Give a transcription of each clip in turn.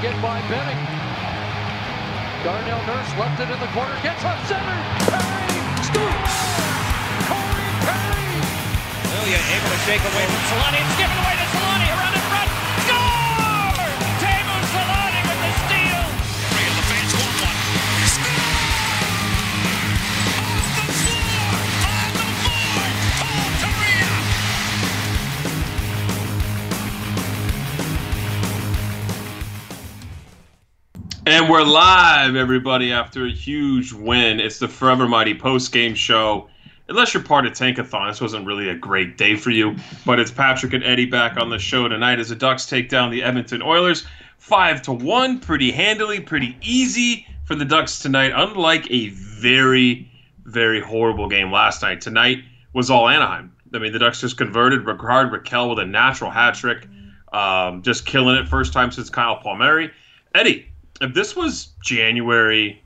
again by Benning. Darnell Nurse left it in the corner, gets up center. Perry scores! Corey Perry! Ilya able to shake away from Solani. It's given away to Solani. Around in front. Score! Teemu Solani with the steal. Three of the fans want one. Score! Off the floor! On the board! Paul Kariya! And we're live, everybody, after a huge win. It's the Forever Mighty post-game show. Unless you're part of Tankathon, this wasn't really a great day for you. But it's Patrick and Eddie back on the show tonight as the Ducks take down the Edmonton Oilers 5-1. Pretty handily, pretty easy for the Ducks tonight. Unlike a very, very horrible game last night. Tonight was all Anaheim. I mean, the Ducks just converted. Rikard Rakell with a natural hat trick. Just killing it. First time since Kyle Palmieri. Eddie, if this was January,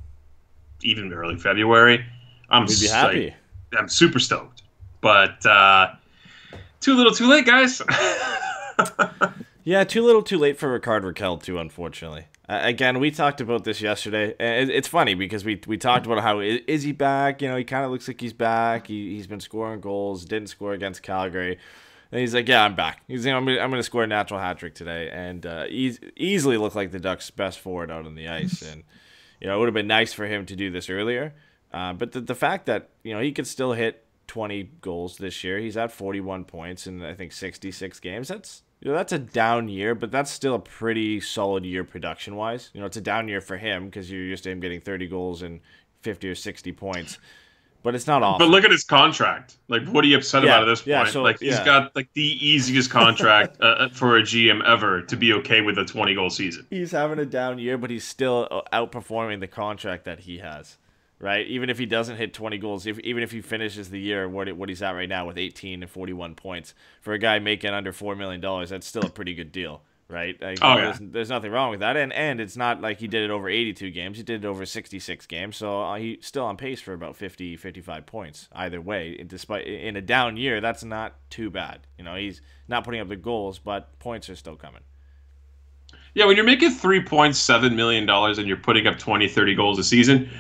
even early February, We'd be happy. I'm super stoked. But too little, too late, guys. Yeah, too little, too late for Rikard Rakell, too, unfortunately. Again, we talked about this yesterday. It's funny because we talked about how is he back? You know, he kind of looks like he's back. He's been scoring goals, didn't score against Calgary. And he's like, yeah, I'm back. He's I'm going to score a natural hat trick today. And easily looked like the Ducks' best forward out on the ice. And, you know, it would have been nice for him to do this earlier. But the fact that, you know, he could still hit 20 goals this year. He's at 41 points in, I think, 66 games. That's a down year, but that's still a pretty solid year production-wise. You know, it's a down year for him because you're used to him getting 30 goals and 50 or 60 points. But it's not awful. But look at his contract. Like, what are you upset about at this point? So, he's got like the easiest contract for a GM ever to be okay with a 20-goal season. He's having a down year, but he's still outperforming the contract that he has, right? Even if he doesn't hit 20 goals, even if he finishes the year what he's at right now with 18 and 41 points, for a guy making under $4 million, that's still a pretty good deal. Right? There's nothing wrong with that. And it's not like he did it over 82 games. He did it over 66 games. So he's still on pace for about 50, 55 points either way. Despite in a down year, that's not too bad. You know, he's not putting up the goals, but points are still coming. Yeah, when you're making $3.7 million and you're putting up 20, 30 goals a season,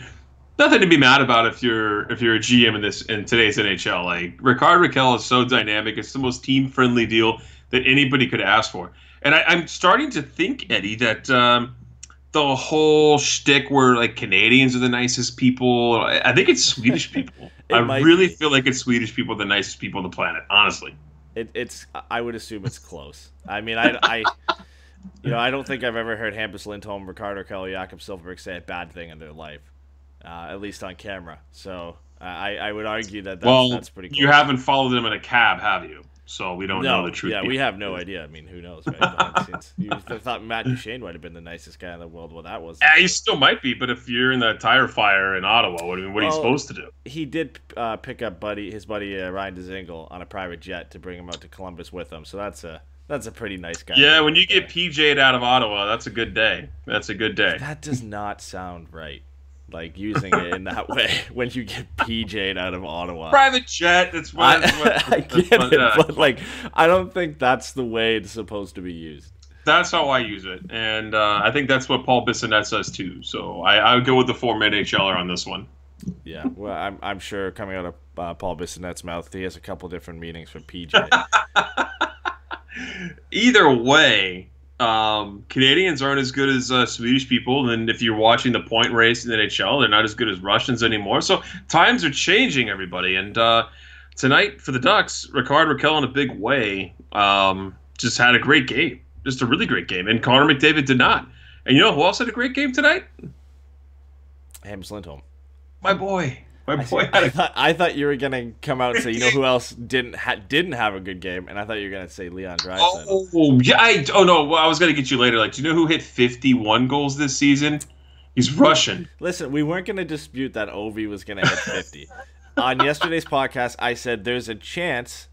nothing to be mad about if you're a GM in today's NHL. Like, Rikard Rakell is so dynamic. It's the most team-friendly deal that anybody could ask for. And I'm starting to think, Eddie, that the whole shtick where like Canadians are the nicest people, I think it's Swedish people. I really feel like it's Swedish people, the nicest people on the planet. Honestly, I would assume it's close. I mean, I don't think I've ever heard Hampus Lindholm, Rikard Rakell, Jakob Silfverberg say a bad thing in their life, at least on camera. So I would argue that's pretty cool. You haven't followed them in a cab, have you? So we don't know the truth. Yeah, we have no idea. I mean, who knows, right? You thought Matt Duchene might have been the nicest guy in the world. Well, that was. Yeah, he still might be, but if you're in the tire fire in Ottawa, what are you supposed to do? He did pick up his buddy Ryan Dzingel on a private jet to bring him out to Columbus with him. So that's a pretty nice guy. Yeah, when you get PJ'd out of Ottawa, that's a good day. That's a good day. That does not sound right. Like, using it in that way when you get PJ'd out of Ottawa. Private jet, that's what I get it, but, like, I don't think that's the way it's supposed to be used. That's how I use it, and I think that's what Paul Bissonnette says, too. So I would go with the former NHLer on this one. Yeah, well, I'm sure coming out of Paul Bissonnette's mouth, he has a couple different meanings for PJ. Either way, Canadians aren't as good as Swedish people, and if you're watching the point race in the NHL, they're not as good as Russians anymore. So times are changing, everybody. And tonight for the Ducks, Rikard Rakell in a big way just had a great game, just a really great game. And Connor McDavid did not. And you know who else had a great game tonight? Hampus Lindholm. My boy. I thought you were gonna come out and say, you know who else didn't have a good game, and I thought you were gonna say Leon Draisaitl. Oh yeah, I was gonna get you later. Like, do you know who hit 51 goals this season? He's Russian. Listen, we weren't gonna dispute that Ovi was gonna hit 50. On yesterday's podcast, I said there's a chance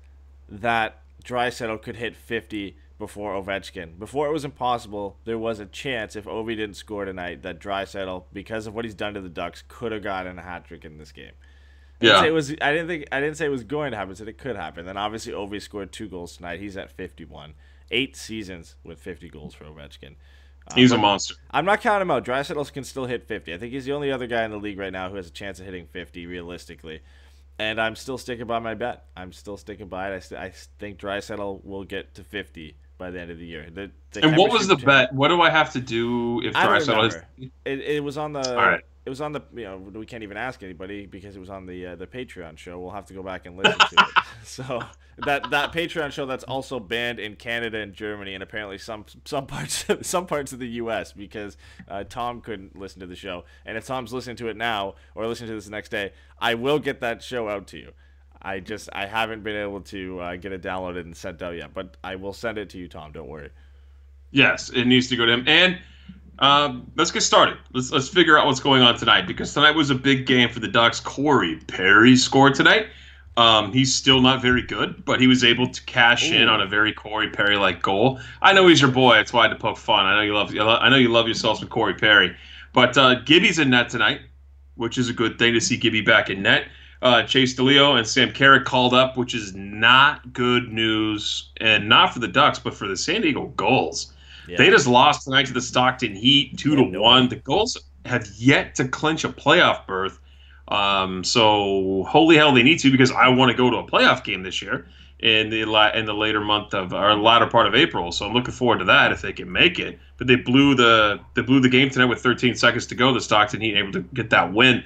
that Draisaitl could hit 50 before Ovechkin. Before it was impossible, there was a chance if Ovi didn't score tonight that Draisaitl, because of what he's done to the Ducks, could have gotten a hat trick in this game. I didn't say it was going to happen. I said it could happen. Then obviously Ovi scored 2 goals tonight. He's at 51. 8 seasons with 50 goals for Ovechkin. He's a monster. I'm not counting him out. Draisaitl can still hit 50. I think he's the only other guy in the league right now who has a chance of hitting 50 realistically. And I'm still sticking by my bet. I'm still sticking by it. I think Draisaitl will get to 50 by the end of the year. And what was the bet? What do I have to do if Draisaitl is? It was on the. All right. It was on the. We can't even ask anybody because it was on the Patreon show. We'll have to go back and listen to it. So that Patreon show that's also banned in Canada and Germany and apparently some parts of the U.S. because Tom couldn't listen to the show. And if Tom's listening to it now or listening to this the next day, I will get that show out to you. I haven't been able to get it downloaded and sent out yet, but I will send it to you, Tom. Don't worry. Yes, it needs to go to him. And let's get started. Let's figure out what's going on tonight because tonight was a big game for the Ducks. Corey Perry scored tonight. He's still not very good, but he was able to cash in on a very Corey Perry-like goal. I know he's your boy. That's why I had to poke fun. I know you love yourself some Corey Perry. But Gibby's in net tonight, which is a good thing to see Gibby back in net. Chase DeLeo and Sam Carrick called up, which is not good news, and not for the Ducks, but for the San Diego Gulls. Yeah. They just lost tonight to the Stockton Heat 2-1. The Gulls have yet to clinch a playoff berth. So holy hell they need to because I want to go to a playoff game this year in the later month of or latter part of April. So I'm looking forward to that if they can make it. But they blew the game tonight with 13 seconds to go. The Stockton Heat able to get that win.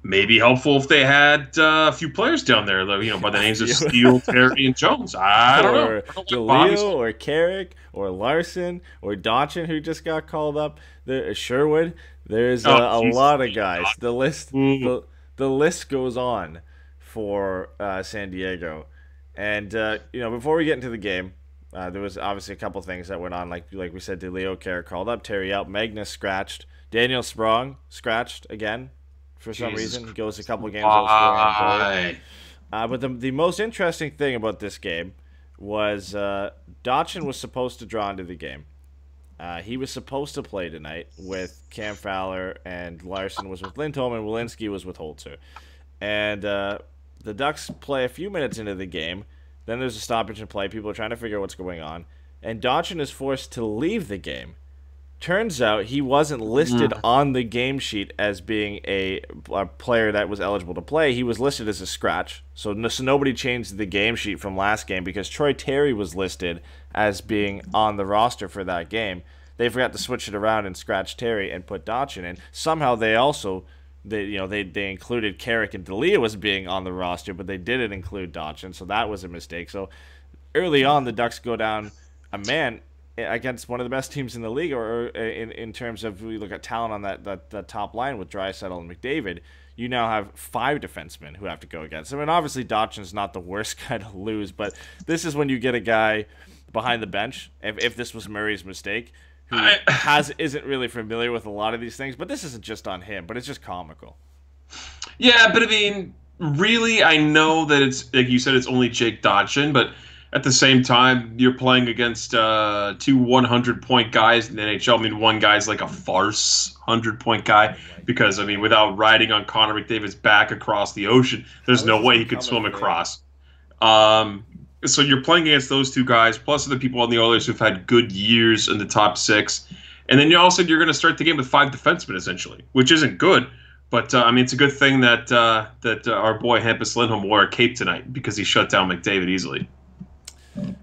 Maybe helpful if they had a few players down there, by the names of Steele, Terry, and Jones. I don't know. DeLeo or Carrick or Larson or Dotchin, who just got called up. Sherwood. There's a lot of guys. The list goes on for San Diego. And before we get into the game, there was obviously a couple things that went on. Like we said, DeLeo, Carrick called up, Terry out, Magnus scratched, Daniel Sprong scratched again. For some reason, he goes a couple games without scoring. But the most interesting thing about this game was Dotchin was supposed to draw into the game. He was supposed to play tonight with Cam Fowler, and Larson was with Lindholm, and Walensky was with Holzer. And the Ducks play a few minutes into the game. Then there's a stoppage in play. People are trying to figure out what's going on. And Dotchin is forced to leave the game. Turns out he wasn't listed on the game sheet as being a player that was eligible to play. He was listed as a scratch. So nobody changed the game sheet from last game because Troy Terry was listed as being on the roster for that game. They forgot to switch it around and scratch Terry and put Dotchin in. Somehow they also they included Carrick and DeLeo as being on the roster, but they didn't include Dotchin, so that was a mistake. So early on, the Ducks go down a man against one of the best teams in the league, or in terms of we look at talent on that top line with Draisaitl and McDavid. You now have 5 defensemen who have to go against him. And obviously Dotchin's not the worst guy to lose, but this is when you get a guy behind the bench, if this was Murray's mistake, who isn't really familiar with a lot of these things. But this isn't just on him, but it's just comical. Yeah, but I mean, really, I know that it's, like you said, it's only Jake Dotchin, but at the same time, you're playing against 2 100-point guys in the NHL. I mean, one guy's like a farce 100-point guy because, I mean, without riding on Connor McDavid's back across the ocean, there's no way he could swim across. So you're playing against those 2 guys, plus the people on the Oilers who've had good years in the top 6. And then you're going to start the game with 5 defensemen, essentially, which isn't good. But, I mean, it's a good thing that our boy Hampus Lindholm wore a cape tonight because he shut down McDavid easily.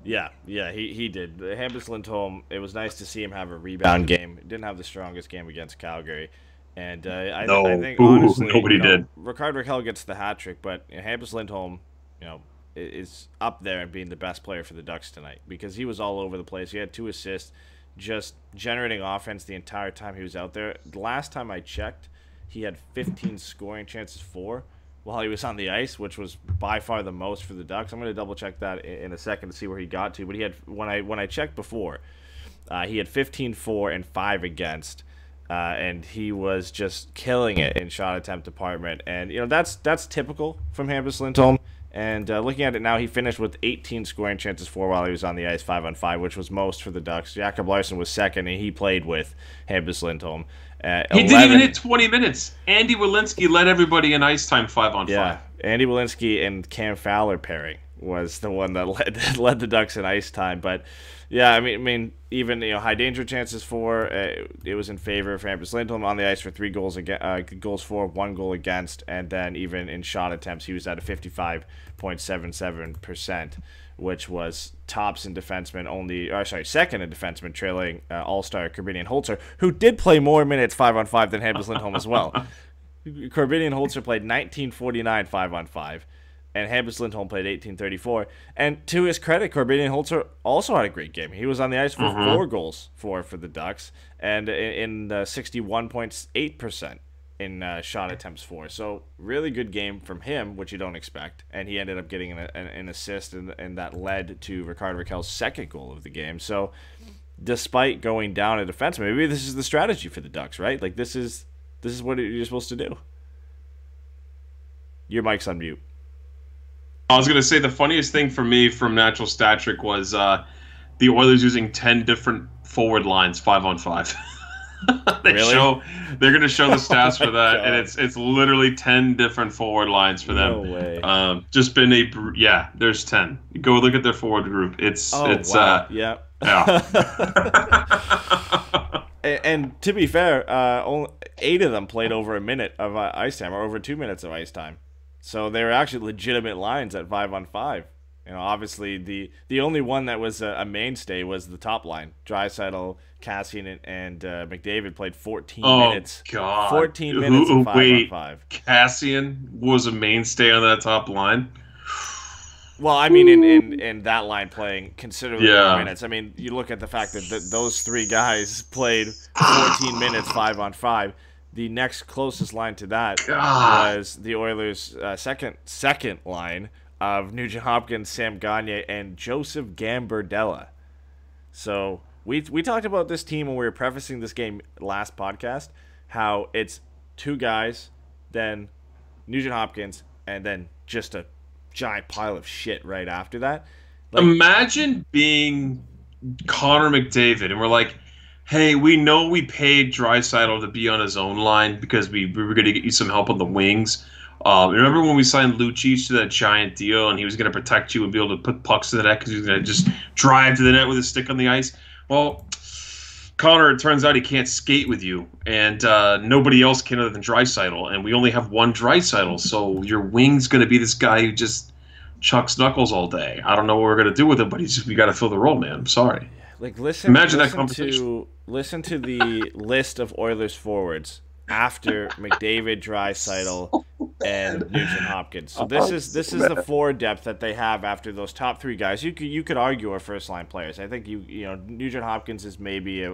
Yeah, he did. Hampus Lindholm, it was nice to see him have a rebound game. He didn't have the strongest game against Calgary. And I think, honestly, nobody did. Rikard Rakell gets the hat trick, but Hampus Lindholm, is up there and being the best player for the Ducks tonight because he was all over the place. He had 2 assists, just generating offense the entire time he was out there. The last time I checked, he had 15 scoring chances while he was on the ice, which was by far the most for the Ducks. I'm going to double check that in a second to see where he got to. But he had when I checked before, he had 15 for and 5 against, and he was just killing it in shot attempt department. And that's typical from Hampus Lindholm. And looking at it now, he finished with 18 scoring chances while he was on the ice 5-on-5, which was most for the Ducks. Jakob Larson was second, and he played with Hampus Lindholm. He didn't even hit 20 minutes. Andy Walensky led everybody in ice time 5-on-5. Yeah, Andy Walensky and Cam Fowler pairing was the one that led the Ducks in ice time. But Yeah, I mean, even high danger chances for it was in favor of Hampus Lindholm on the ice for 3 goals goals for, 1 goal against, and then even in shot attempts he was at a 55.77%, which was tops in defenseman second in defenseman, trailing All-Star Kournianos Holzer, who did play more minutes 5-on-5 than Hampus Lindholm as well. Kournianos Holzer played 1949 5-on-5. And Hampus Lindholm played 1834. And to his credit, Kournianos Holzer also had a great game. He was on the ice for 4 goals for the Ducks, and in 61.8% in shot attempts for. So really good game from him, which you don't expect. And he ended up getting an assist, and that led to Rikard Rakell's second goal of the game. So despite going down a defenseman, maybe this is the strategy for the Ducks, right? Like this is what you're supposed to do. Your mic's on mute. I was going to say the funniest thing for me from Natural Stat Trick was the Oilers using 10 different forward lines 5-on-5. Really? They're going to show the stats for that, God. and it's literally 10 different forward lines for them. No way. Just been there's 10. Go look at their forward group. Wow. Yeah. And to be fair, only 8 of them played over a minute of ice time, or over 2 minutes of ice time. So they were actually legitimate lines at 5-on-5. Obviously the only one that was a mainstay was the top line. Draisaitl, Kassian, and McDavid played 14 minutes. Oh God! 14 minutes of 5-on-5. Kassian was a mainstay on that top line. Well, I mean, in that line playing considerably more minutes. I mean, you look at the fact that those 3 guys played 14 minutes 5-on-5. The next closest line to that was the Oilers' second line of Nugent Hopkins, Sam Gagner, and Joseph Gambardella. So we talked about this team when we were prefacing this game last podcast, how it's 2 guys, then Nugent Hopkins, and then just a giant pile of shit right after that. Like, imagine being Connor McDavid, and we're like, hey, we know we paid Draisaitl to be on his own line because we were going to get you some help on the wings. Remember when we signed Lucic to that giant deal, and he was going to protect you and be able to put pucks to the net because he was going to just drive to the net with his stick on the ice? Well, Connor, it turns out he can't skate with you, and nobody else can other than Draisaitl, and we only have one Draisaitl, so your wing's going to be this guy who just chucks knuckles all day. I don't know what we're going to do with him, but we got to fill the role, man. I'm sorry. Like listen that conversation. Listen to the list of Oilers forwards after McDavid, Draisaitl, and Nugent Hopkins. So this is the forward depth that they have after those top 3 guys. You could argue are first line players. I think Nugent Hopkins is maybe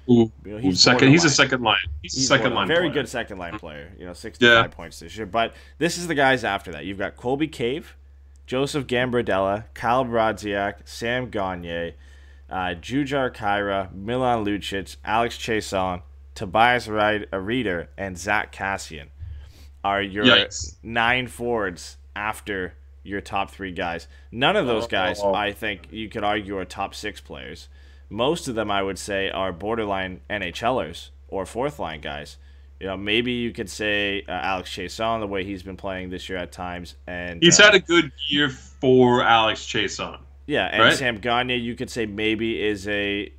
he's second. He's a second line. He's a second line. Very player. Good second line player. 65 points this year. But this is the guys after that. You've got Colby Cave, Joseph Gambardella, Kyle Brodziak, Sam Gagner, Jujhar Khaira, Milan Lucic, Alex Chiasson, Tobias Reeder, and Zach Kassian are your 9 forwards after your top 3 guys. None of those guys, I think, you could argue are top 6 players. Most of them, I would say, are borderline NHLers or 4th-line guys. Maybe you could say Alex Chiasson, the way he's been playing this year at times. And he's had a good year for Alex Chiasson. Yeah, and right? Sam Gagner, you could say maybe is a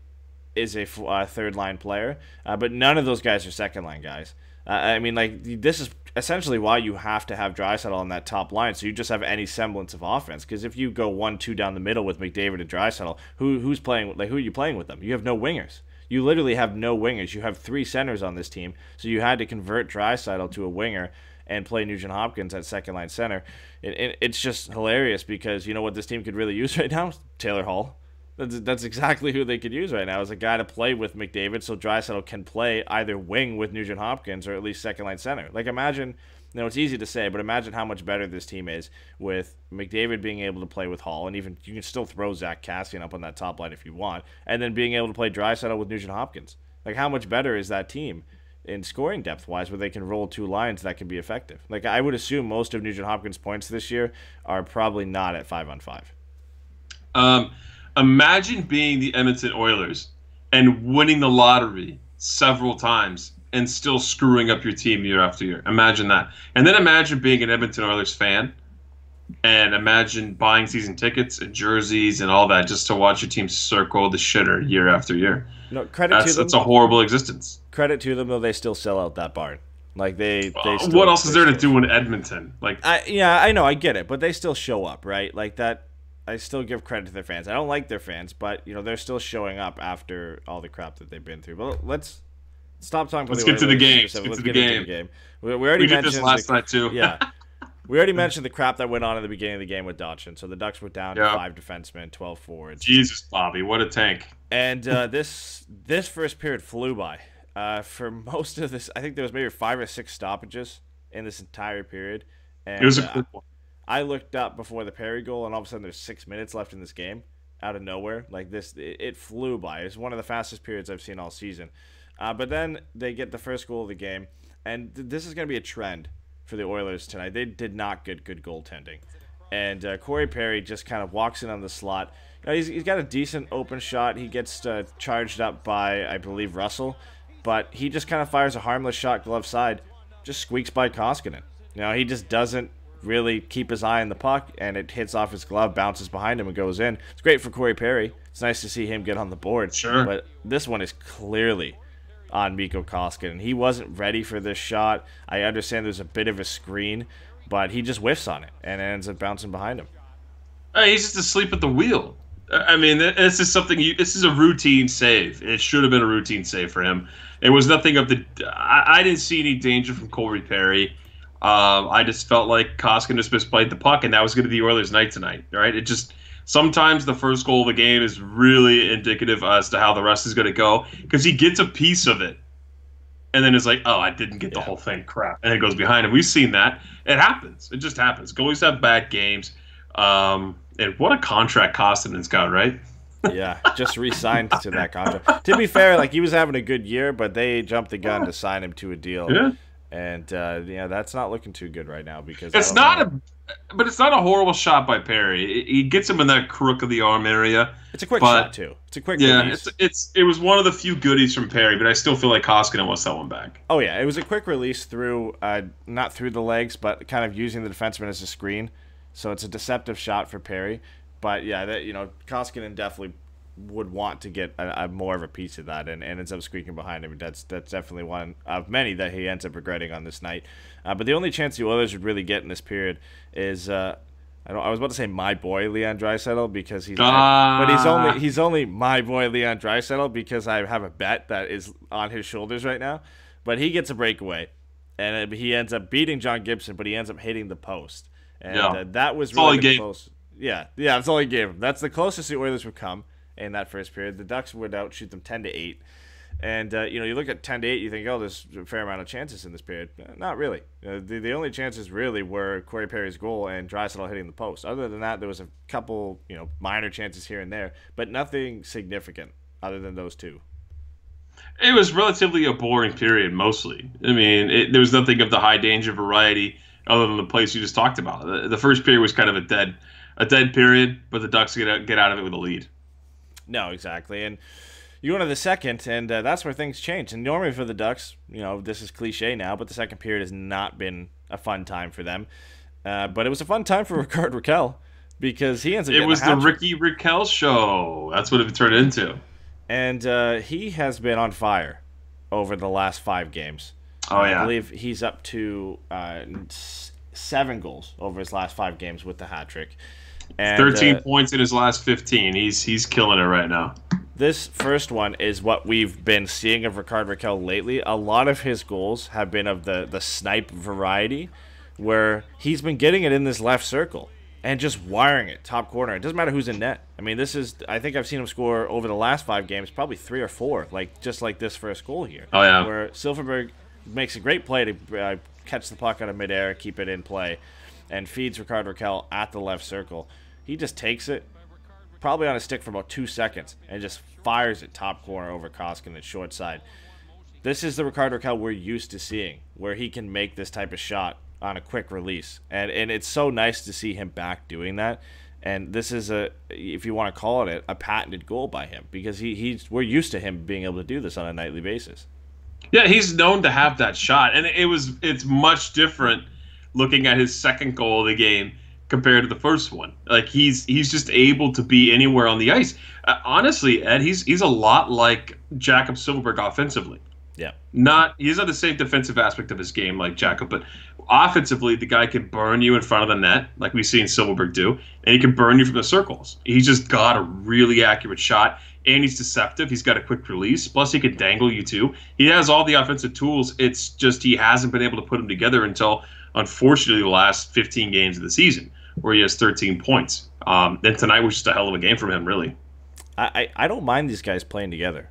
3rd-line player, but none of those guys are 2nd-line guys. I mean, like, this is essentially why you have to have Draisaitl on that top line, so you just have any semblance of offense. Because if you go 1-2 down the middle with McDavid and Draisaitl, who's playing? Like, who are you playing with them? You have no wingers. You literally have no wingers. You have 3 centers on this team, so you had to convert Draisaitl to a winger and play Nugent Hopkins at 2nd-line center. It's just hilarious because you know what this team could really use right now? Taylor Hall. That's exactly who they could use right now as a guy to play with McDavid, so Draisaitl can play either wing with Nugent Hopkins or at least 2nd-line center. Like, imagine, it's easy to say, but imagine how much better this team is with McDavid being able to play with Hall, and even you can still throw Zach Kassian up on that top line if you want, and then being able to play Draisaitl with Nugent Hopkins. Like, how much better is that team in scoring depth-wise where they can roll 2 lines that can be effective? Like, I would assume most of Nugent Hopkins' points this year are probably not at 5-on-5. Imagine being the Edmonton Oilers and winning the lottery several times and still screwing up your team year after year. Imagine that. And then imagine being an Edmonton Oilers fan And imagine buying season tickets and jerseys and all that just to watch your team circle the shitter year after year. No, credit to them. That's a horrible existence. Credit to them, though, they still sell out that barn. Like they still, what else is there to do in Edmonton? Like, I know, I get it, but they still show up, right? Like that. I still give credit to their fans. I don't like their fans, but they're still showing up after all the crap that they've been through. But let's stop talking. Let's get to the game. Let's get into the game. We already did mentioned this last night too. Yeah, we already mentioned the crap that went on in the beginning of the game with Dotchin. So the Ducks were down to 5 defensemen, 12 forwards. Jesus, Bobby, what a tank! And this first period flew by. For most of this, I think there was maybe 5 or 6 stoppages in this entire period. And, it was a quick one. I looked up before the Perry goal, and all of a sudden there's 6 minutes left in this game, out of nowhere. Like this, it flew by. It's one of the fastest periods I've seen all season. But then they get the first goal of the game, and this is going to be a trend for the Oilers tonight. They did not get good goaltending, and Corey Perry just kind of walks in on the slot. He's got a decent open shot. He gets charged up by, I believe, Russell, but he just kind of fires a harmless shot glove side, just squeaks by Koskinen. He just doesn't really keep his eye on the puck, and it hits off his glove, bounces behind him, and goes in. It's great for Corey Perry. It's nice to see him get on the board. Sure. But this one is clearly on Mikko Koskinen. He wasn't ready for this shot. I understand there's a bit of a screen, but he just whiffs on it, and it ends up bouncing behind him. He's just asleep at the wheel. I mean, this is something. This is a routine save. It should have been a routine save for him. It was nothing of the. I didn't see any danger from Corey Perry. I just felt like Koskinen just misplayed the puck, and that was going to be the Oilers' night tonight, right? It just sometimes the first goal of the game is really indicative as to how the rest is going to go because he gets a piece of it, and then it's like, oh, I didn't get the whole thing, crap, and it goes behind him. We've seen that. It happens. It just happens. Goalies have bad games, and what a contract Kostinen's got, right? Yeah, just re-signed to that contract. To be fair, like he was having a good year, but they jumped the gun to sign him to a deal. Yeah. And that's not looking too good right now because it's not a horrible shot by Perry. He gets him in that crook of the arm area. It's a quick shot too. It's a quick release. It was one of the few goodies from Perry, but I still feel like Koskinen wants that one back. Oh yeah, it was a quick release through not through the legs, but kind of using the defenseman as a screen. So it's a deceptive shot for Perry. But yeah, Koskinen definitely would want to get a more of a piece of that and ends up squeaking behind him. That's definitely one of many that he ends up regretting on this night. But the only chance the Oilers would really get in this period is I was about to say my boy Leon Draisaitl because he's only my boy Leon Draisaitl because I have a bet that is on his shoulders right now. But he gets a breakaway and he ends up beating John Gibson, but he ends up hitting the post. And that was really close. Yeah, that's all he gave him. That's the closest the Oilers would come in that first period. The Ducks would outshoot them 10-8. And, you look at 10-8, you think, oh, there's a fair amount of chances in this period. Not really. The only chances really were Corey Perry's goal and Draisaitl hitting the post. Other than that, there was a couple, minor chances here and there, but nothing significant other than those two. It was relatively a boring period, mostly. I mean, there was nothing of the high danger variety other than the place you just talked about. The first period was kind of a dead period, but the Ducks get out of it with a lead. No, exactly. And you go into the second, and that's where things change. And normally for the Ducks, this is cliche now, but the second period has not been a fun time for them. But it was a fun time for Rikard Rakell because he ends up getting the Rikard Rakell show. That's what it turned into. And he has been on fire over the last 5 games. Oh, yeah. I believe he's up to 7 goals over his last 5 games with the hat trick. And, 13 points in his last 15. He's killing it right now. This first one is what we've been seeing of Rikard Rakell lately. A lot of his goals have been of the snipe variety, where he's been getting it in this left circle and just wiring it top corner. It doesn't matter who's in net. I mean, I think I've seen him score over the last 5 games, probably 3 or 4, just like this first goal here. Oh, yeah. Where Silfverberg makes a great play to catch the puck out of midair, keep it in play, and feeds Rikard Rakell at the left circle. He just takes it, probably on a stick for about 2 seconds, and just fires it top corner over Koskinen short side. This is the Rikard Rakell we're used to seeing, where he can make this type of shot on a quick release. And it's so nice to see him back doing that. And this is if you want to call it a patented goal by him, because we're used to him being able to do this on a nightly basis. Yeah, he's known to have that shot, and it's much different looking at his second goal of the game compared to the first one. Like he's just able to be anywhere on the ice. Honestly, Ed, he's a lot like Jakob Silfverberg offensively. Yeah. He's not the same defensive aspect of his game like Jakob, but offensively, the guy can burn you in front of the net, like we've seen Silfverberg do, and he can burn you from the circles. He's just got a really accurate shot, and he's deceptive. He's got a quick release. Plus, he can dangle you too. He has all the offensive tools. It's just he hasn't been able to put them together until, unfortunately, the last 15 games of the season, where he has 13 points. Then tonight was just a hell of a game from him, really. I don't mind these guys playing together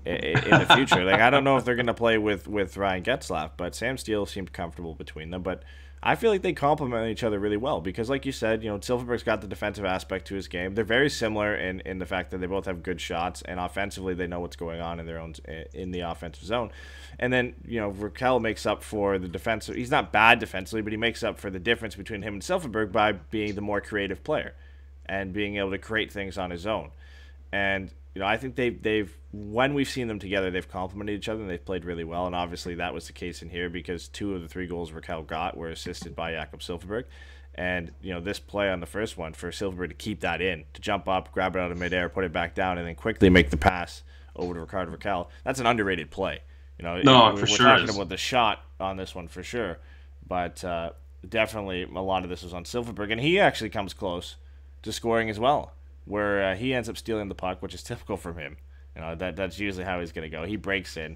in the future. Like I don't know if they're going to play with Ryan Getzlaf, but Sam Steele seemed comfortable between them. But I feel like they complement each other really well because, like you said, Silfverberg's got the defensive aspect to his game. They're very similar in the fact that they both have good shots, and offensively they know what's going on in the offensive zone. And then Rakell makes up for the defensive. He's not bad defensively, but he makes up for the difference between him and Silfverberg by being the more creative player and being able to create things on his own. And I think they've when we've seen them together, they've complemented each other and they've played really well. And obviously that was the case in here because 2 of the 3 goals Rakell got were assisted by Jakob Silfverberg. And this play on the first one for Silfverberg to keep that in, to jump up, grab it out of midair, put it back down, and then quickly make the pass over to Rikard Rakell. That's an underrated play. We're talking about the shot on this one for sure, but definitely a lot of this was on Silfverberg, and he actually comes close to scoring as well, where he ends up stealing the puck, which is typical from him. That's usually how he's going to go. He breaks in,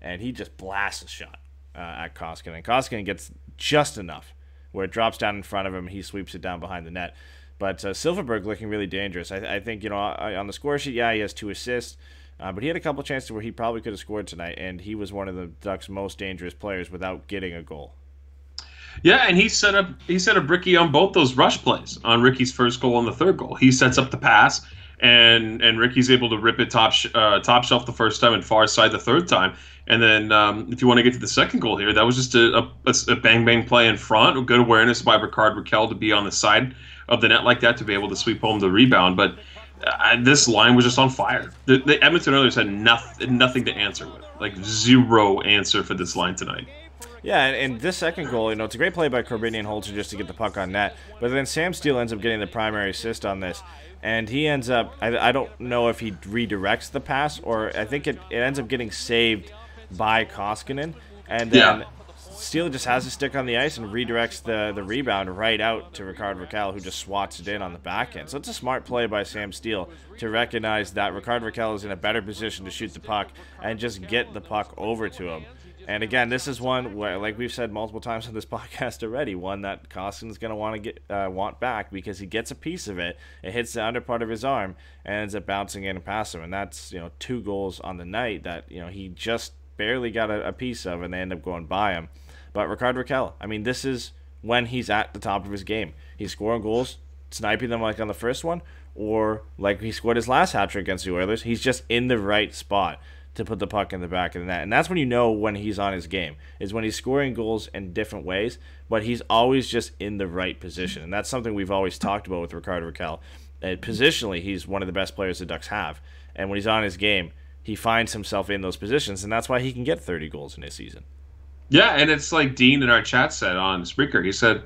and he just blasts a shot at Koskinen. And Koskinen gets just enough where it drops down in front of him. He sweeps it down behind the net. But Silfverberg looking really dangerous. I think, on the score sheet, he has 2 assists. But he had a couple chances where he probably could have scored tonight, and he was one of the Ducks' most dangerous players without getting a goal. Yeah, and he set up Ricky on both those rush plays on Ricky's first goal and the third goal. He sets up the pass, and Ricky's able to rip it top shelf the first time and far side the third time. And then if you want to get to the second goal here, that was just a bang play in front, good awareness by Rikard Rakell to be on the side of the net like that to be able to sweep home the rebound. But this line was just on fire. The Edmonton Oilers had nothing to answer with, like zero answer for this line tonight. Yeah, and this second goal, it's a great play by Kournianos and Holzer just to get the puck on net. But then Sam Steele ends up getting the primary assist on this. And he ends up, I don't know if he redirects the pass, or I think it ends up getting saved by Koskinen. And then Steele just has a stick on the ice and redirects the rebound right out to Rikard Rakell, who just swats it in on the back end. So it's a smart play by Sam Steele to recognize that Rikard Rakell is in a better position to shoot the puck and just get the puck over to him. And again, this is one where, like we've said multiple times on this podcast already, one that Koskinen's going to want back because he gets a piece of it. It hits the under part of his arm and ends up bouncing in and past him. And that's 2 goals on the night that he just barely got a piece of, and they end up going by him. But Rikard Rakell, this is when he's at the top of his game. He's scoring goals, sniping them like on the first one, or like he scored his last hat trick against the Oilers. He's just in the right spot to put the puck in the back of the net. And that's when you know when he's on his game, is when he's scoring goals in different ways, but he's always just in the right position. And that's something we've always talked about with Rikard Rakell. Positionally, he's one of the best players the Ducks have. And when he's on his game, he finds himself in those positions, and that's why he can get 30 goals in his season. Yeah, and it's like Dean in our chat said on Spreaker. He said,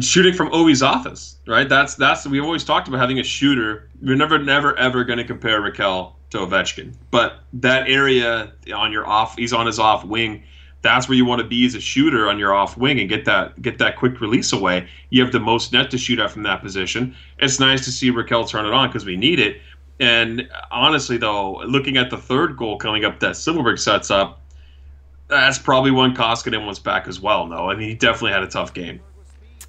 shooting from Ovi's office, right? That's we've always talked about having a shooter. We're never, ever going to compare Rakell to Ovechkin. But that area on your he's on his off wing, that's where you want to be as a shooter on your off wing and get that quick release away. You have the most net to shoot at from that position. It's nice to see Rakell turn it on because we need it. And honestly, though, looking at the third goal coming up that Silfverberg sets up, that's probably when Koskinen was back as well, though. He definitely had a tough game.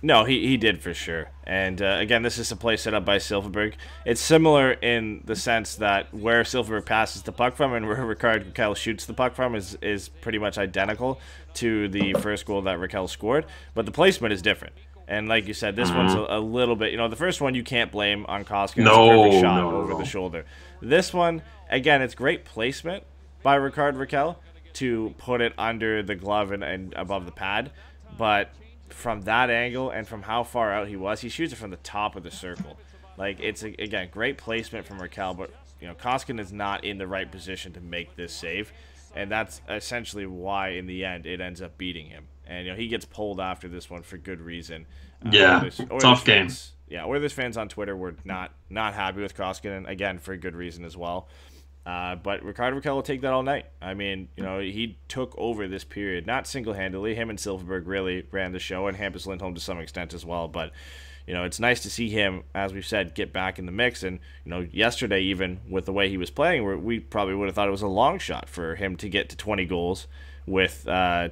No, he did for sure. And again, this is a play set up by Silfverberg. It's similar in the sense that where Silfverberg passes the puck from and where Rikard Rakell shoots the puck from is pretty much identical to the first goal that Rakell scored. But the placement is different. And like you said, this one's a little bit, the first one you can't blame on Koskinen. It's a perfect shot over the shoulder. This one, again, it's great placement by Rikard Rakell to put it under the glove and above the pad. But from that angle and from how far out he shoots it from the top of the circle. Like, it's, again, great placement from Rakell, but, Koskinen is not in the right position to make this save. And that's essentially why, in the end, it ends up beating him. And he gets pulled after this one for good reason. Yeah, tough game. Yeah, Oilers fans on Twitter were not happy with Koskinen, again, for good reason as well. But Rikard Rakell will take that all night. I mean, he took over this period, not single-handedly. Him and Silfverberg really ran the show, and Hampus Lindholm to some extent as well. But, it's nice to see him, as we've said, get back in the mix. And, yesterday, even with the way he was playing, we probably would have thought it was a long shot for him to get to 20 goals with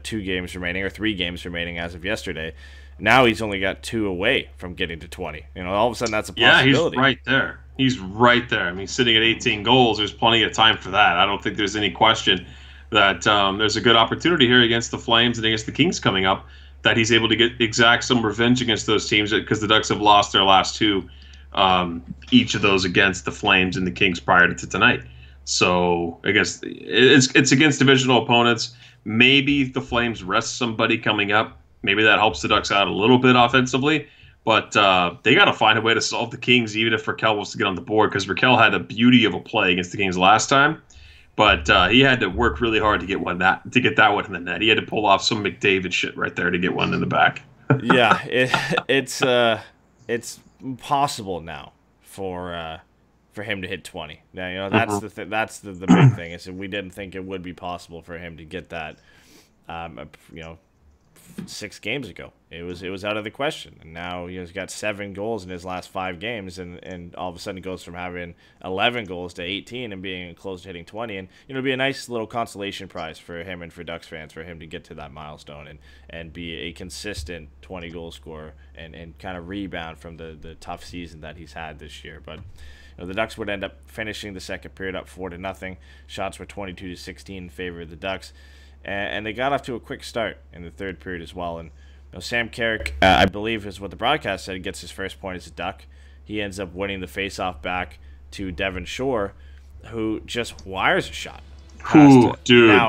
2 games remaining, or 3 games remaining as of yesterday. Now he's only got 2 away from getting to 20. All of a sudden that's a possibility. Yeah, he's right there. He's right there. I mean, sitting at 18 goals, there's plenty of time for that. I don't think there's any question that there's a good opportunity here against the Flames and against the Kings coming up, that he's able to exact some revenge against those teams, because the Ducks have lost their last 2, each of those against the Flames and the Kings prior to tonight. So I guess it's against divisional opponents. Maybe the Flames rest somebody coming up. Maybe that helps the Ducks out a little bit offensively. But they got to find a way to solve the Kings, even if Rakell wants to get on the board, because Rakell had a beauty of a play against the Kings last time. But he had to work really hard to get that one in the net. He had to pull off some McDavid shit right there to get one in the back. Yeah, it's possible now for him to hit 20. Now, that's that's the big thing. Is that we didn't think it would be possible for him to get that. 6 games ago, it was out of the question, and now he's got 7 goals in his last 5 games, and all of a sudden goes from having 11 goals to 18 and being close to hitting 20, and it'd be a nice little consolation prize for him and for Ducks fans for him to get to that milestone and be a consistent 20 goal scorer and kind of rebound from the tough season that he's had this year. But the Ducks would end up finishing the second period up 4-0. Shots were 22-16 in favor of the Ducks. And they got off to a quick start in the third period as well. And Sam Carrick, I believe is what the broadcast said, gets his first point as a Duck. He ends up winning the faceoff back to Devon Shore, who just wires a shot.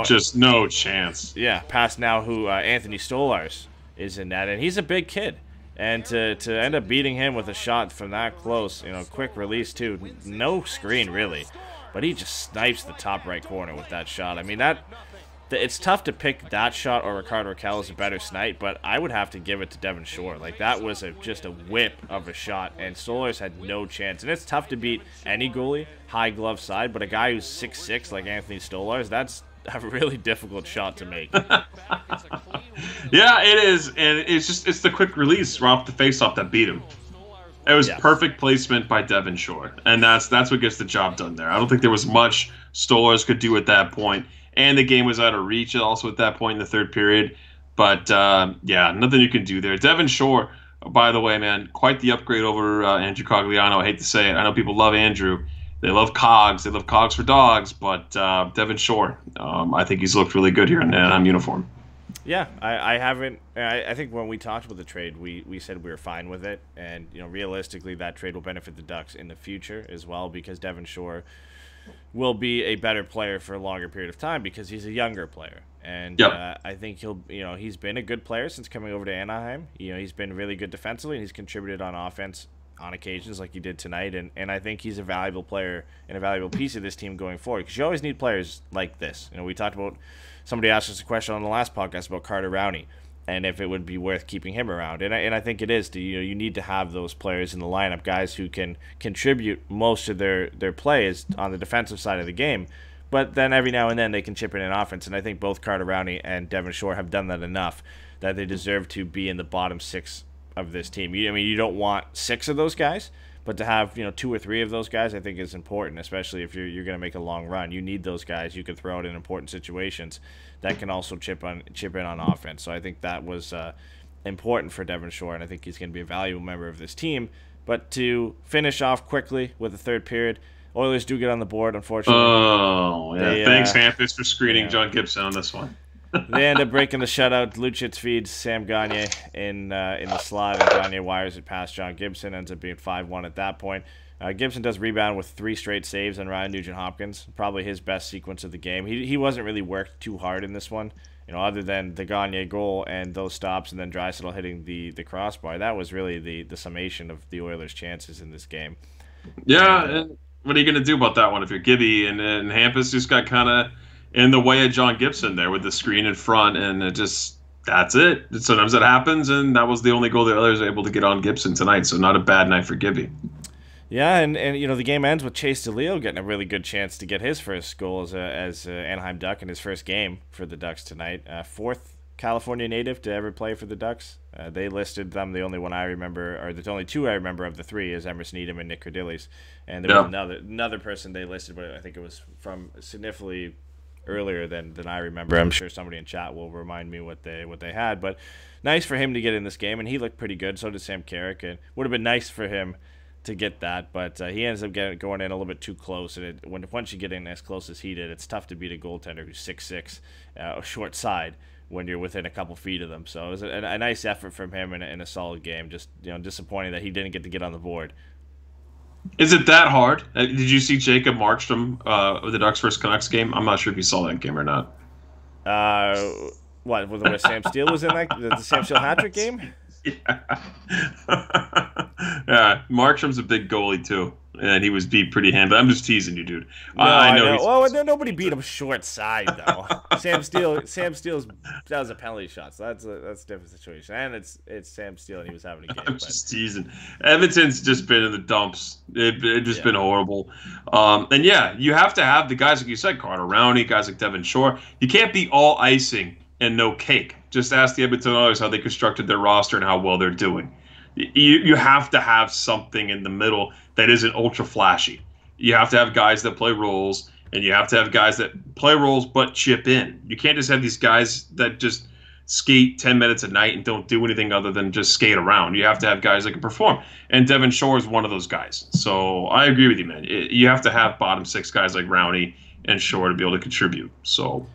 Just no chance. Yeah, past now who Anthony Stolarz is in that. And he's a big kid. And to end up beating him with a shot from that close, quick release too. No screen, really. But he just snipes the top right corner with that shot. I mean, it's tough to pick that shot or Rikard Rakell as a better snipe, but I would have to give it to Devon Shore. Like, that was just a whip of a shot, and Stolarz had no chance. And it's tough to beat any goalie, high glove side, but a guy who's 6'6", like Anthony Stolarz, that's a really difficult shot to make. Yeah, it is, and it's the quick release off the faceoff that beat him. It was perfect placement by Devon Shore, and that's what gets the job done there. I don't think there was much Stolarz could do at that point. And the game was out of reach also at that point in the third period. But, nothing you can do there. Devon Shore, by the way, man, quite the upgrade over Andrew Cogliano. I hate to say it. I know people love Andrew. They love Cogs. They love Cogs for dogs. But Devon Shore, I think he's looked really good here in the Anaheim uniform. Yeah, I haven't. I think when we talked about the trade, we said we were fine with it. And, realistically, that trade will benefit the Ducks in the future as well, because Devon Shore will be a better player for a longer period of time because he's a younger player. And I think he's been a good player since coming over to Anaheim. He's been really good defensively, and he's contributed on offense on occasions like he did tonight. And I think he's a valuable player and a valuable piece of this team going forward, because you always need players like this. We talked about, somebody asked us a question on the last podcast about Carter Rowney and if it would be worth keeping him around. And I think it is. You need to have those players in the lineup, guys who can contribute most of their plays on the defensive side of the game, but then every now and then they can chip in offense. And I think both Carter Rowney and Devon Shore have done that enough that they deserve to be in the bottom 6 of this team. You don't want 6 of those guys, but to have 2 or 3 of those guys, I think is important, especially if you're going to make a long run. You need those guys you can throw out in important situations that can also chip in on offense. So I think that was important for Devon Shore, and I think he's going to be a valuable member of this team. But to finish off quickly with the third period, Oilers do get on the board, unfortunately. Oh, yeah. Thanks, Hampus, for screening John Gibson on this one. They end up breaking the shutout. Lucic feeds Sam Gagner in the slot, and Gagner wires it past John Gibson. Ends up being 5-1 at that point. Gibson does rebound with 3 straight saves on Ryan Nugent-Hopkins. Probably his best sequence of the game. He wasn't really worked too hard in this one. Other than the Gagner goal and those stops and then Draisaitl hitting the crossbar. That was really the summation of the Oilers' chances in this game. Yeah, and what are you going to do about that one if you're Gibby? And Hampus just got kind of in the way of John Gibson there with the screen in front, and it just That's it. Sometimes that happens, and that was the only goal the Oilers were able to get on Gibson tonight. So not a bad night for Gibby. Yeah, and the game ends with Chase DeLeo getting a really good chance to get his first goal as Anaheim Duck in his first game for the Ducks tonight. Fourth California native to ever play for the Ducks. They listed them. The only one I remember, or the only two I remember of the three, is Emerson Edom and Nick Cordillis. And there was another person they listed, but I think it was from significantly earlier than I remember. I'm sure somebody in chat will remind me what they had. But nice for him to get in this game, and he looked pretty good. So did Sam Carrick. And would have been nice for him to get that, but he ends up going in a little bit too close. And once you get in as close as he did, it's tough to beat a goaltender who's 6'6", short side, when you're within a couple feet of them. So it was a nice effort from him in a solid game. Just disappointing that he didn't get on the board. Is it that hard? Did you see Jacob Markstrom with the Ducks versus Canucks game? I'm not sure if you saw that game or not. What, where Sam Steele was in the Sam Steele hat-trick game? Yeah. Yeah, Markstrom's a big goalie too, and he was beat pretty handily. I'm just teasing you, dude. No, I know. Well, nobody beat him short side though. Sam Steele's that was a penalty shot, so that's a different situation. And it's Sam Steele, and he was having a game. I'm just teasing. Edmonton's just been in the dumps. It just been horrible. And yeah, you have to have the guys like you said, Carter Rowney, guys like Devin Shore. You can't be all icing and no cake. Just ask the Edmonton Oilers how they constructed their roster and how well they're doing. You have to have something in the middle that isn't ultra flashy. You have to have guys that play roles, and you have to have guys that play roles but chip in. You can't just have these guys that just skate 10 minutes a night and don't do anything other than just skate around. You have to have guys that can perform, and Devin Shore is one of those guys. So I agree with you, man. You have to have bottom six guys like Rowney and Shore to be able to contribute. So.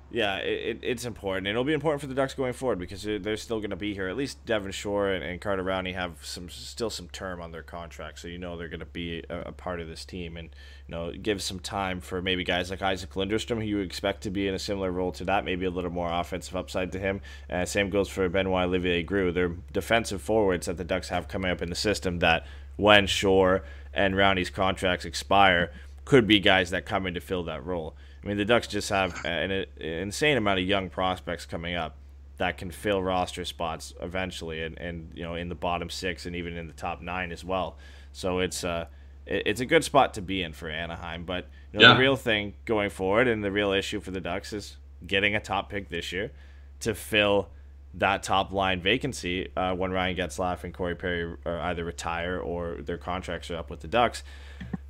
Yeah, it's important. And it'll be important for the Ducks going forward because they're still going to be here. At least Devin Shore and Carter Rowney have still some term on their contract, so they're going to be a part of this team. And give some time for maybe guys like Isac Lundestrom, who you expect to be in a similar role to that, maybe a little more offensive upside to him. Same goes for Benoit Olivier-Groulx. They're defensive forwards that the Ducks have coming up in the system that when Shore and Rowney's contracts expire, could be guys that come in to fill that role. I mean, the Ducks just have an insane amount of young prospects coming up that can fill roster spots eventually, and in the bottom six and even in the top 9 as well. So it's a good spot to be in for Anaheim. But the real thing going forward and the real issue for the Ducks is getting a top pick this year to fill that top line vacancy when Ryan Getzlaf and Corey Perry either retire or their contracts are up with the Ducks.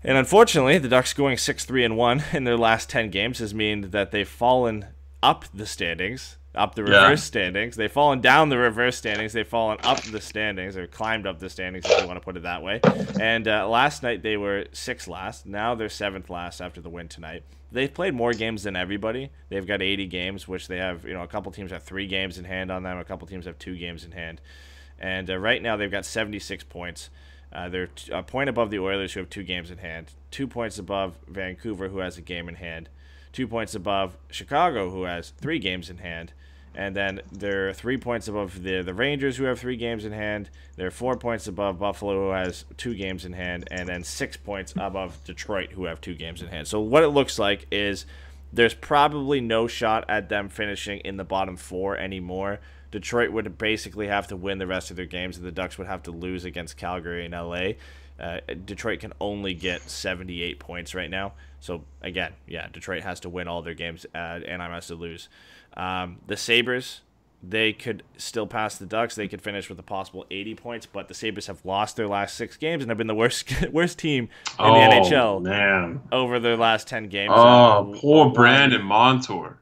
And unfortunately, the Ducks going 6-3-1 in their last 10 games has meant that they've fallen up the standings, up the reverse standings. They've fallen down the reverse standings. They've fallen up the standings, or climbed up the standings, if you want to put it that way. And last night they were 6th last. Now they're 7th last after the win tonight. They've played more games than everybody. They've got 80 games, which they have, a couple teams have 3 games in hand on them. A couple teams have 2 games in hand. And right now they've got 76 points. They're a point above the Oilers, who have 2 games in hand, 2 points above Vancouver, who has a game in hand, 2 points above Chicago, who has 3 games in hand, and then they're 3 points above the Rangers, who have 3 games in hand. They're 4 points above Buffalo, who has 2 games in hand, and then 6 points above Detroit, who have 2 games in hand. So what it looks like is there's probably no shot at them finishing in the bottom 4 anymore. Detroit would basically have to win the rest of their games, and the Ducks would have to lose against Calgary and LA. Detroit can only get 78 points right now. So, again, Detroit has to win all their games, and Anaheim has to lose. The Sabres, they could still pass the Ducks. They could finish with a possible 80 points, but the Sabres have lost their last 6 games and have been the worst team in the NHL over their last 10 games. Poor Brandon Montour.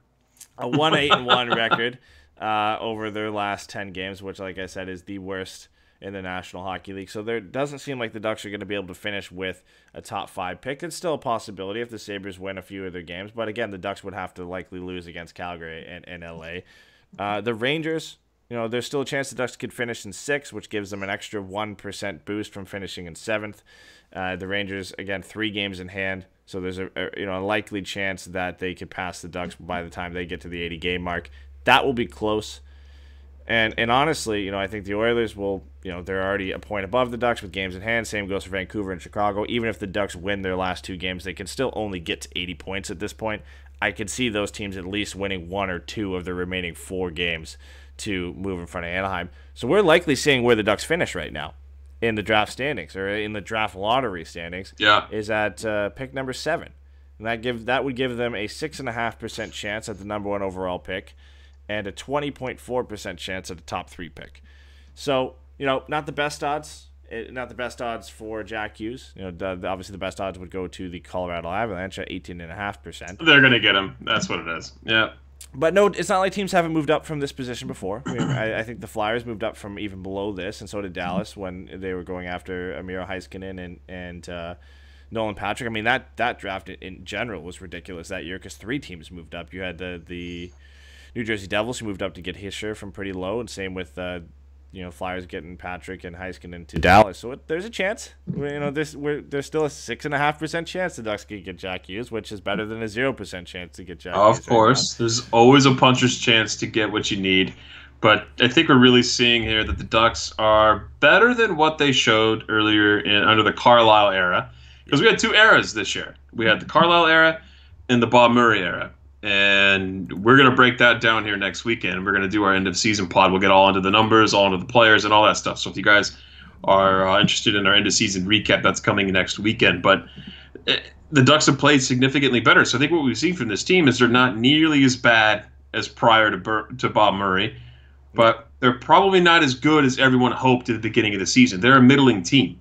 A 1-8-1 record. Over their last 10 games, which, like I said, is the worst in the National Hockey League. So there doesn't seem like the Ducks are going to be able to finish with a top 5 pick. It's still a possibility if the Sabres win a few of their games. But again, the Ducks would have to likely lose against Calgary and LA. The Rangers, there's still a chance the Ducks could finish in 6th, which gives them an extra 1% boost from finishing in 7th. The Rangers, again, 3 games in hand. So there's a likely chance that they could pass the Ducks by the time they get to the 80-game mark. That will be close. And honestly, I think the Oilers will, they're already a point above the Ducks with games in hand. Same goes for Vancouver and Chicago. Even if the Ducks win their last 2 games, they can still only get to 80 points at this point. I could see those teams at least winning 1 or 2 of the remaining 4 games to move in front of Anaheim. So we're likely seeing where the Ducks finish right now in the draft standings, or in the draft lottery standings. Yeah. Is at pick number 7. And that would give them a 6.5% chance at the number 1 overall pick and a 20.4% chance at the top 3 pick. So, not the best odds. Not the best odds for Jack Hughes. Obviously the best odds would go to the Colorado Avalanche at 18.5%. They're going to get him. That's what it is. Yeah. But no, it's not like teams haven't moved up from this position before. I think the Flyers moved up from even below this, and so did Dallas when they were going after Miro Heiskanen and Nolan Patrick. I mean, that draft in general was ridiculous that year because 3 teams moved up. You had the New Jersey Devils who moved up to get Hischier from pretty low, and same with Flyers getting Patrick and Heiskanen to Dallas. So there's a chance. There's still a 6.5% chance the Ducks could get Jack Hughes, which is better than a 0% chance to get Jack Hughes. Of course. There's always a puncher's chance to get what you need. But I think we're really seeing here that the Ducks are better than what they showed earlier under the Carlisle era. Because we had 2 eras this year. We had the Carlisle era and the Bob Murray era. And we're going to break that down here next weekend. We're going to do our end-of-season pod. We'll get all into the numbers, all into the players, and all that stuff. So if you guys are interested in our end-of-season recap, that's coming next weekend. But the Ducks have played significantly better. So I think what we've seen from this team is they're not nearly as bad as prior to Bob Murray. But they're probably not as good as everyone hoped at the beginning of the season. They're a middling team.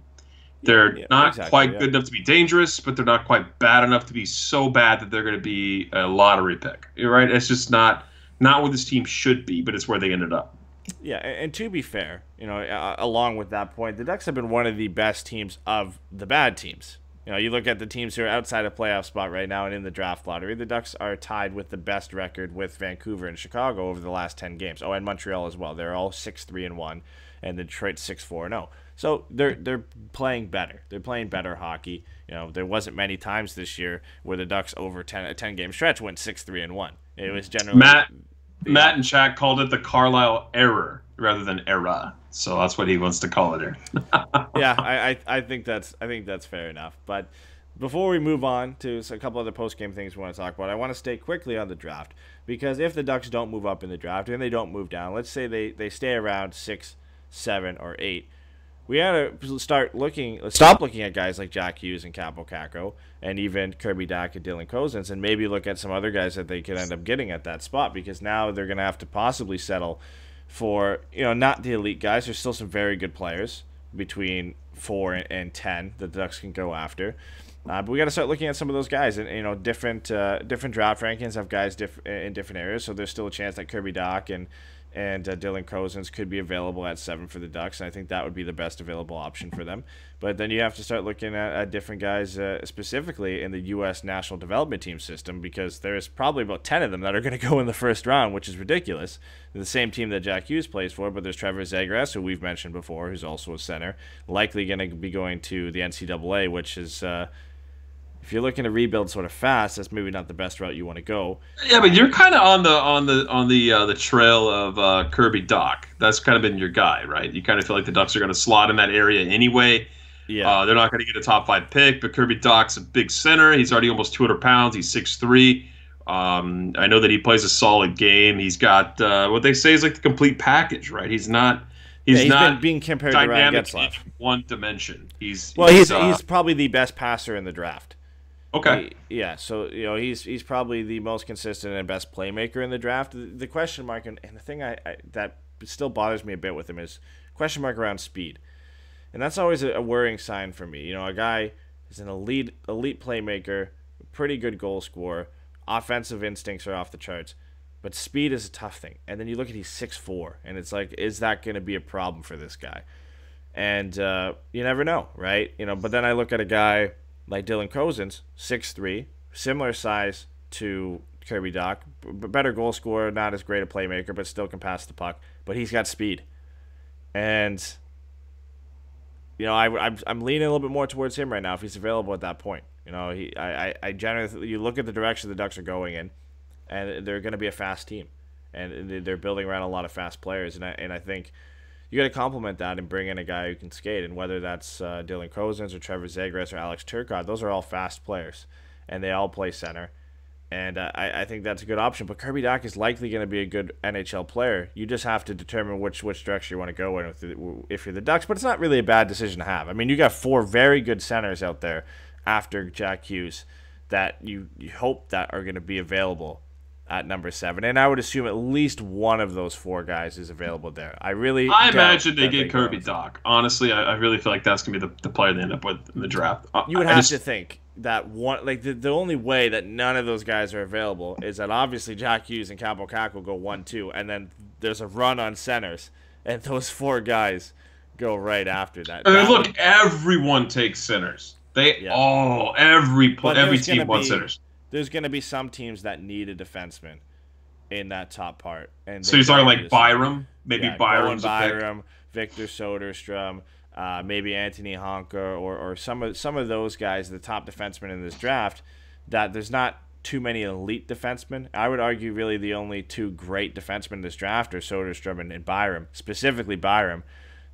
They're not quite good enough to be dangerous, but they're not quite bad enough to be so bad that they're going to be a lottery pick. You're right. It's just not where this team should be, but it's where they ended up. Yeah, and to be fair, along with that point, the Ducks have been one of the best teams of the bad teams. You look at the teams who are outside a playoff spot right now and in the draft lottery, the Ducks are tied with the best record with Vancouver and Chicago over the last 10 games. Oh, and Montreal as well. They're all 6-3-1, and Detroit 6-4-0. So they're playing better. They're playing better hockey. There wasn't many times this year where the Ducks over a 10-game stretch went 6-3-1. It was generally Matt and Shaq called it the Carlisle error rather than era. So that's what he wants to call it here. Yeah, I think that's fair enough. But before we move on to a couple other post-game things we want to talk about, I want to stay quickly on the draft, because if the Ducks don't move up in the draft and they don't move down, let's say they stay around 6, 7, or 8, we got to stop looking at guys like Jack Hughes and Capo Caco and even Kirby Dach and Dylan Cozens, and maybe look at some other guys that they could end up getting at that spot, because now they're going to have to possibly settle for, not the elite guys. There's still some very good players between 4 and 10 that the Ducks can go after. But we got to start looking at some of those guys, and different draft rankings have guys in different areas. So there's still a chance that Kirby Dach and Dylan Cozens could be available at 7 for the Ducks, and I think that would be the best available option for them. But then you have to start looking at different guys, specifically in the U.S. National Development Team system, because there's probably about 10 of them that are going to go in the first round, which is ridiculous. The same team that Jack Hughes plays for, but there's Trevor Zegras, who we've mentioned before, who's also a center, likely going to be going to the NCAA, which is... if you're looking to rebuild sort of fast, that's maybe not the best route you want to go. Yeah, but you're kind of on the trail of Kirby Dach. That's kind of been your guy, right? You kind of feel like the Ducks are going to slot in that area anyway. Yeah, they're not going to get a top 5 pick, but Kirby Dach's a big center. He's already almost 200 pounds. He's 6'3". I know that he plays a solid game. He's got what they say is like the complete package, right? He's not been being compared to Ryan Getzlaf. One dimension. He's probably the best passer in the draft. Okay. So he's probably the most consistent and best playmaker in the draft. The question mark and the thing that still bothers me a bit with him is question mark around speed, and that's always a worrying sign for me. A guy is an elite playmaker, pretty good goal scorer, offensive instincts are off the charts, but speed is a tough thing. And then you look at he's 6'4", and it's like, is that going to be a problem for this guy? And you never know, right? But then I look at a guy like Dylan Cozens, 6'3", similar size to Kirby Dach, better goal scorer, not as great a playmaker, but still can pass the puck. But he's got speed, and I'm leaning a little bit more towards him right now if he's available at that point. I generally, you look at the direction the Ducks are going in, and they're going to be a fast team, and they're building around a lot of fast players, and I think you got to complement that and bring in a guy who can skate, and whether that's Dylan Cozens or Trevor Zegras or Alex Turcotte, those are all fast players, and they all play center. And I think that's a good option. But Kirby Dach is likely going to be a good NHL player. You just have to determine which direction you want to go in if you're the Ducks. But it's not really a bad decision to have. I mean, you got 4 very good centers out there after Jack Hughes that you hope that are going to be available at number 7. And I would assume at least one of those 4 guys is available there. I imagine they get Kirby Dach. Honestly, I really feel like that's going to be the player they end up with in the draft. You would have to think that one, like the only way that none of those guys are available is that obviously Jack Hughes and Kaapo Kakko go 1-2, and then there's a run on centers, and those 4 guys go right after that. Look, everyone takes centers. Every team wants centers. There's going to be some teams that need a defenseman in that top part. And so you're talking like Byram? Maybe Byram's Byram, Victor Soderstrom, maybe Anthony Honka, or some of those guys, the top defensemen in this draft, that there's not too many elite defensemen. I would argue really the only 2 great defensemen in this draft are Soderstrom and Byram, specifically Byram.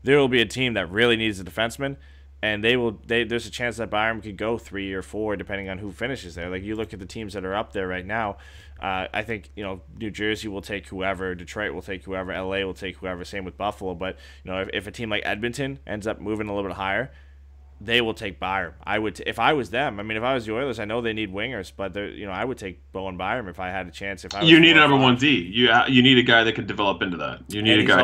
There will be a team that really needs a defenseman, and there's a chance that Byram could go 3 or 4 depending on who finishes there. Like, you look at the teams that are up there right now. I think, New Jersey will take whoever, Detroit will take whoever, LA will take whoever. Same with Buffalo. But if a team like Edmonton ends up moving a little bit higher, they will take Byram. I would, if I was them. I mean, if I was the Oilers, I know they need wingers, but I would take Bowen Byram if I had a chance. If I was you need a number 1D. You need a guy that can develop into that. You need a guy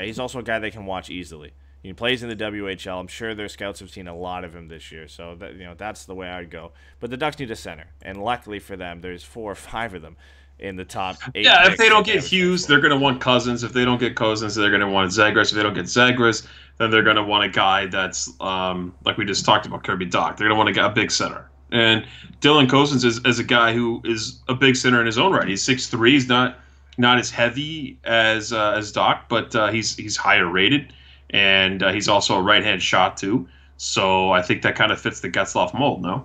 he's also a guy they can watch easily. He plays in the WHL. I'm sure their scouts have seen a lot of him this year, so that's the way I'd go. But the Ducks need a center, and luckily for them, there's 4 or 5 of them in the top 8. Yeah, if they don't get Hughes, they're going to want Cousins. If they don't get Cousins, they're going to want Zagras. If they don't get Zagras, then they're going to want a guy that's like we just talked about, Kirby Dach. They're going to want a big center. And Dylan Cousins is a guy who is a big center in his own right. He's 6'3". He's not as heavy as Dach, but he's higher rated. And he's also a right-hand shot, too. So I think that kind of fits the Getzlaf mold, no?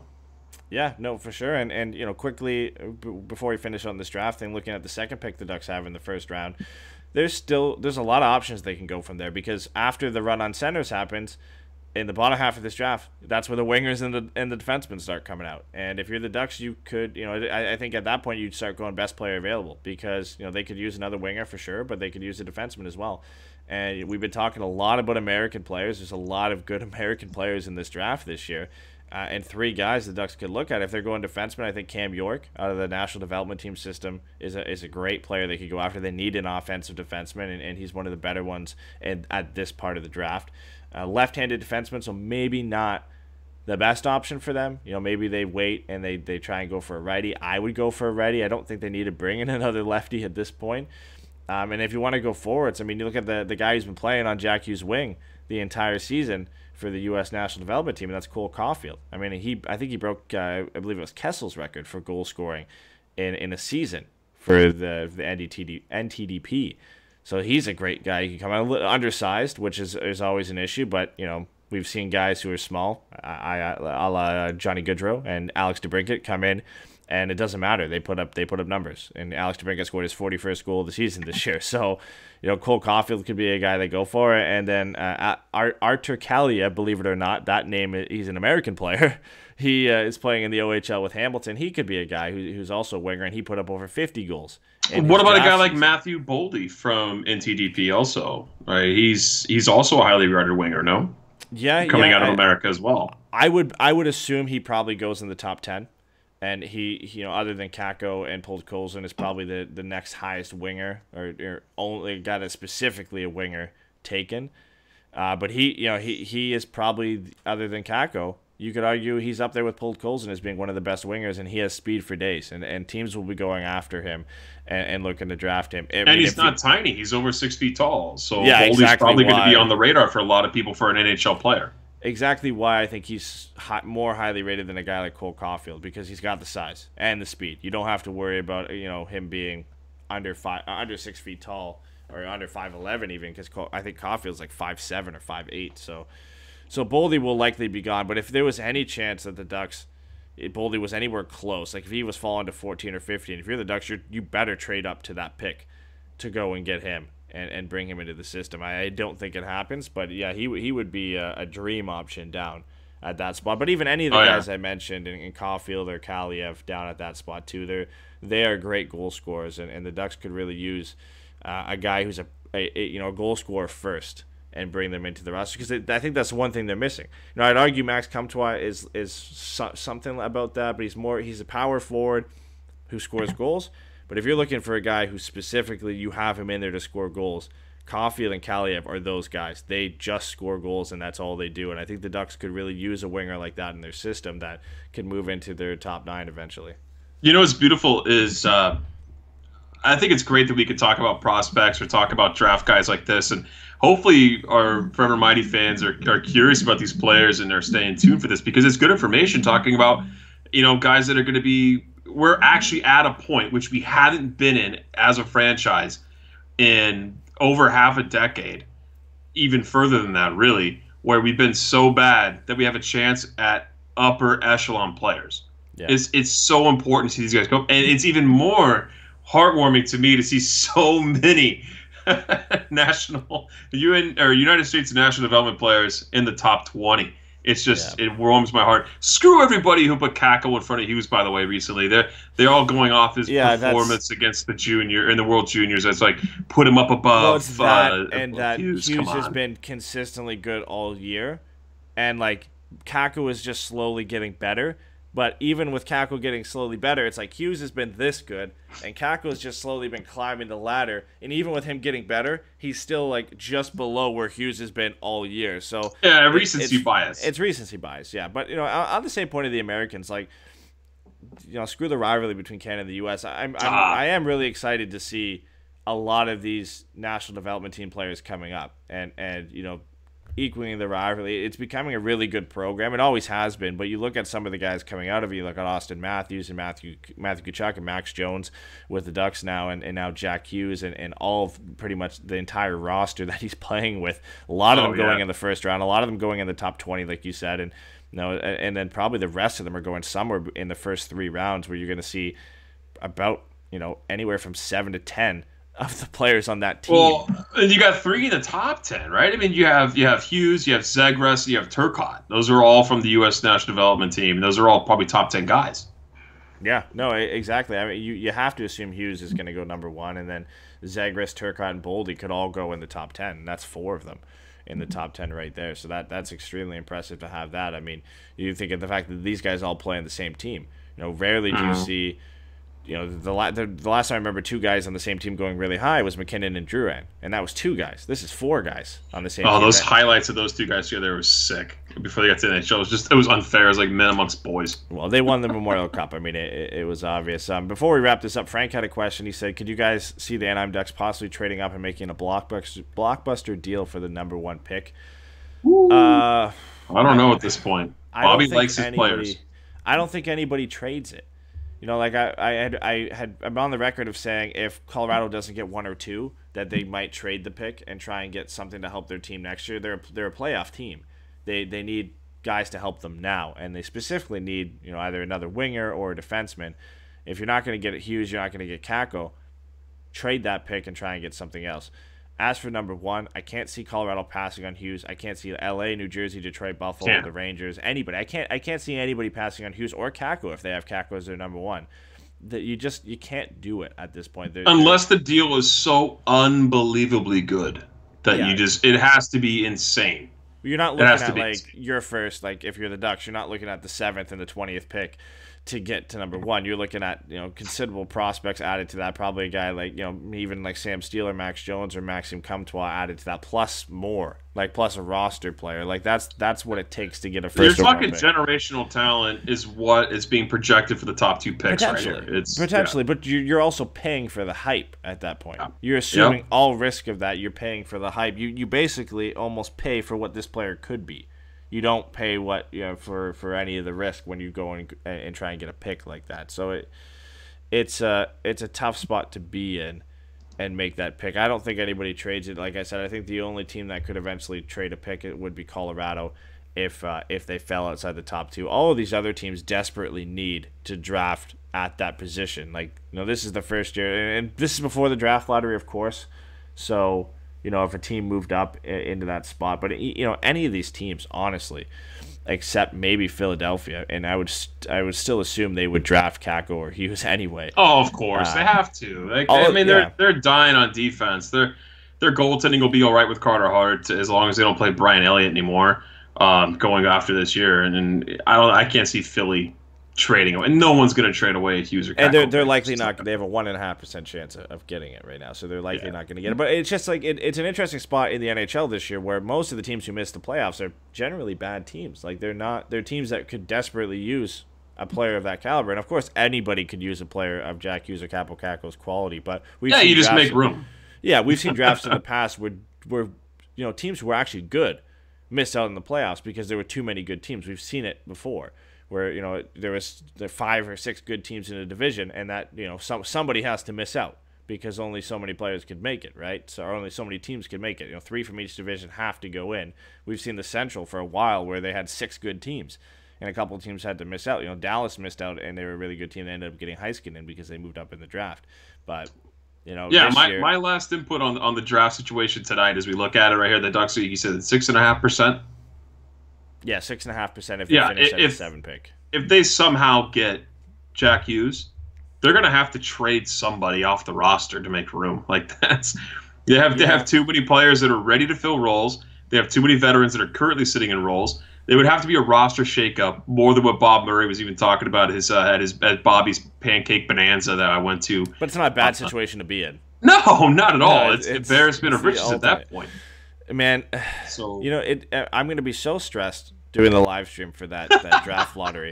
Yeah, no, for sure. And quickly, before we finish on this draft thing, looking at the second pick the Ducks have in the first round, there's a lot of options they can go from there. Because after the run on centers happens, in the bottom half of this draft, that's where the wingers and the defensemen start coming out. And if you're the Ducks, you could, I think at that point you'd start going best player available. Because, they could use another winger for sure, but they could use a defenseman as well. And we've been talking a lot about American players. There's a lot of good American players in this draft this year. And 3 guys the Ducks could look at. If they're going defenseman, I think Cam York out of the National Development Team system is a great player they could go after. They need an offensive defenseman, and he's one of the better ones at this part of the draft. Left-handed defenseman, so maybe not the best option for them. Maybe they wait and they try and go for a righty. I would go for a righty. I don't think they need to bring in another lefty at this point. And if you want to go forwards, I mean, you look at the guy who's been playing on Jack Hughes' wing the entire season for the U.S. National Development Team, and that's Cole Caulfield. I mean, I think he broke, I believe it was Kessel's record for goal scoring in a season for the NTDP. So he's a great guy. He can come out undersized, which is always an issue, but, we've seen guys who are small, a la Johnny Gaudreau and Alex DeBrincat come in, and it doesn't matter. They put up numbers. And Alex DeBrincat scored his 41st goal of the season this year. So, Cole Caulfield could be a guy they go for. And then Artur Kallio, believe it or not, that name, he's an American player. He is playing in the OHL with Hamilton. He could be a guy who's also a winger, and he put up over 50 goals. What about a guy like Matthew Boldy from NTDP also? Right? He's also a highly regarded winger, no? Yeah. Coming out of America as well. I would assume he probably goes in the top 10. And he other than Kakko and Podkolzin, is probably the next highest winger, or only guy that's specifically a winger taken. But he is probably, other than Kakko, you could argue he's up there with Podkolzin as being one of the best wingers, and he has speed for days. And teams will be going after him and looking to draft him. He's not tiny; he's over 6 feet tall. So yeah, Boldy's probably going to be on the radar for a lot of people for an NHL player. Exactly why I think he's more highly rated than a guy like Cole Caulfield, because he's got the size and the speed. You don't have to worry about him being under 6 feet tall, or under 5'11" even, because I think Caulfield's like 5'7" or 5'8". So Boldy will likely be gone. But if there was any chance that the Ducks, Boldy was anywhere close, like if he was falling to 14 or 15, if you're the Ducks, you better trade up to that pick to go and get him. And bring him into the system. I don't think it happens, but yeah, he would be a dream option down at that spot. But even any of the guys I mentioned in Caulfield or Kaliev down at that spot too, they are great goal scorers, and the Ducks could really use a guy who's a goal scorer first and bring them into the roster, because I think that's one thing they're missing. I'd argue Max Comtois is something about that, but he's a power forward who scores goals. But if you're looking for a guy who specifically you have him in there to score goals, Caulfield and Kaliev are those guys. They just score goals, and that's all they do. And I think the Ducks could really use a winger like that in their system that can move into their top 9 eventually. What's beautiful is I think it's great that we could talk about prospects or talk about draft guys like this, and hopefully our Forever Mighty fans are curious about these players and are staying tuned for this, because it's good information talking about guys that are going to be. We're actually at a point which we haven't been in as a franchise in over half a decade, even further than that, really, where we've been so bad that we have a chance at upper echelon players. Yeah. It's so important to see these guys go, and it's even more heartwarming to me to see so many United States national development players in the top 20. It's just it warms my heart. Screw everybody who put Kako in front of Hughes, by the way, recently. They're all going off his performance against the junior in the World Juniors. That's like put him up above. That Hughes has been consistently good all year, and like Kako is just slowly getting better. But even with Kako getting slowly better, it's like Hughes has been this good, and Kako has just slowly been climbing the ladder. And even with him getting better, he's still like just below where Hughes has been all year. So recency bias. It's recency bias, yeah. But on the same point of the Americans, like screw the rivalry between Canada and the U.S. I am really excited to see a lot of these national development team players coming up, and equaling the rivalry. It's becoming a really good program. It always has been, but you look at some of the guys coming out of it. You look at Austin Matthews and Matthew Tkachuk and Max Jones with the Ducks now, and now Jack Hughes and all of pretty much the entire roster that he's playing with. A lot of them going in the first round, a lot of them going in the top 20, like you said, and and then probably the rest of them are going somewhere in the first 3 rounds, where you're going to see about anywhere from 7 to 10 of the players on that team. Well, and you got 3 in the top 10, right? I mean, you have Hughes, you have Zegras, you have Turcotte. Those are all from the U.S. national development team. Those are all probably top 10 guys. Yeah, no, exactly. I mean, you have to assume Hughes is going to go number 1, and then Zegras, Turcotte, and Boldy could all go in the top 10. And that's 4 of them in the top 10 right there. So that's extremely impressive to have that. I mean, you think of the fact that these guys all play on the same team. Rarely do you see. The last time I remember 2 guys on the same team going really high was McKinnon and Drouin, and that was 2 guys. This is 4 guys on the same team. Oh, those highlights of those 2 guys together was sick. Before they got to the NHL, it was unfair. It was like men amongst boys. Well, they won the Memorial Cup. I mean, it was obvious. Before we wrap this up, Frank had a question. He said, could you guys see the Anaheim Ducks possibly trading up and making a blockbuster deal for the number 1 pick? I don't know at this point. Bobby likes his players. I don't think anybody trades it. I'm on the record of saying if Colorado doesn't get 1 or 2, that they might trade the pick and try and get something to help their team next year. They're a playoff team. They need guys to help them now, and they specifically need either another winger or a defenseman. If you're not going to get Hughes, you're not going to get Kako. Trade that pick and try and get something else. As for number 1, I can't see Colorado passing on Hughes. I can't see LA, New Jersey, Detroit, Buffalo, the Rangers, anybody. I can't see anybody passing on Hughes or Kako if they have Kako as their number 1. That you can't do it at this point. Unless the deal is so unbelievably good that it has to be insane. You're not looking at your first, if you're the Ducks, you're not looking at the 7th and the 20th pick to get to number 1. You're looking at considerable prospects added to that. Probably a guy even like Sam Steele or Max Jones or Maxime Comtois added to that, plus more, plus a roster player. That's what it takes to get a first. You're talking generational talent is what is being projected for the top 2 picks right here. Potentially, but you're also paying for the hype at that point. Yeah. You're assuming all risk of that. You're paying for the hype. You basically almost pay for what this player could be. You don't pay for any of the risk when you go and try and get a pick like that. So it's a tough spot to be in and make that pick. I don't think anybody trades it. Like I said, I think the only team that could eventually trade a pick would be Colorado if they fell outside the top 2. All of these other teams desperately need to draft at that position. This is the first year, and this is before the draft lottery, of course. So if a team moved up into that spot. But any of these teams, honestly, except maybe Philadelphia, and I would still assume they would draft Kakko or Hughes anyway. Oh, of course they have to. They're dying on defense. Their goaltending will be all right with Carter Hart as long as they don't play Brian Elliott anymore. Going after this year, and I can't see Philly trading away. And no one's going to trade away Hughes or Kakko. And they're likely not. They have a 1.5% chance of getting it right now, so they're likely not going to get it. But it's just like it's an interesting spot in the NHL this year, where most of the teams who miss the playoffs are generally bad teams. Like they're teams that could desperately use a player of that caliber, and of course anybody could use a player of Jack Hughes or Kaapo Kakko's quality. But you just make room. Yeah, we've seen drafts in the past where teams who were actually good missed out in the playoffs because there were too many good teams. We've seen it before, where there was 5 or 6 good teams in a division, and that somebody has to miss out because only so many players could make it, right? So only so many teams could make it. 3 from each division have to go in. We've seen the Central for a while where they had 6 good teams, and a couple of teams had to miss out. Dallas missed out, and they were a really good team. They ended up getting Heiskanen because they moved up in the draft, but. My last input on the draft situation tonight, as we look at it right here, the Ducks, you said 6.5%. Yeah, 6.5% if they finish at the 7 pick. If they somehow get Jack Hughes, they're gonna have to trade somebody off the roster to make room. Like they have too many players that are ready to fill roles. They have too many veterans that are currently sitting in roles. They would have to be a roster shakeup more than what Bob Murray was even talking about at Bobby's Pancake Bonanza that I went to. But it's not a bad situation to be in. No, not at all. It's embarrassment of riches at that point. Man, so I'm going to be so stressed doing the live stream for that draft lottery.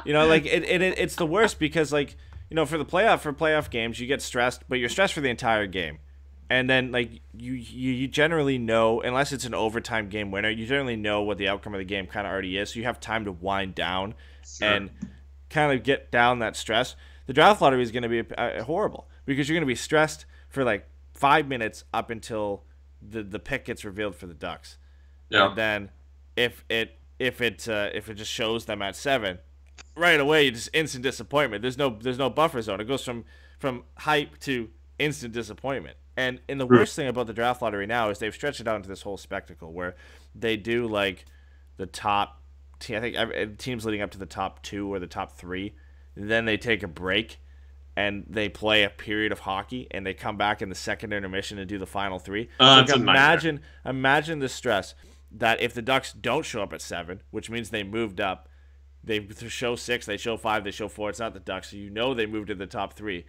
It's the worst because for the playoff games you get stressed, but you're stressed for the entire game. And then, you generally know, unless it's an overtime game winner, you generally know what the outcome of the game kind of already is. So you have time to wind down and kind of get down that stress. The draft lottery is going to be horrible because you're going to be stressed for 5 minutes up until the pick gets revealed for the Ducks. Yeah. And then if it just shows them at 7, right away, just instant disappointment. There's no buffer zone. It goes from hype to instant disappointment. And the worst thing about the draft lottery now is they've stretched it out into this whole spectacle where they do the top, I think teams leading up to the top 2 or the top 3, then they take a break and they play a period of hockey and they come back in the second intermission and do the final 3. Imagine the stress that if the Ducks don't show up at 7, which means they moved up, they show 6, they show 5, they show 4. It's not the Ducks, so they moved to the top 3.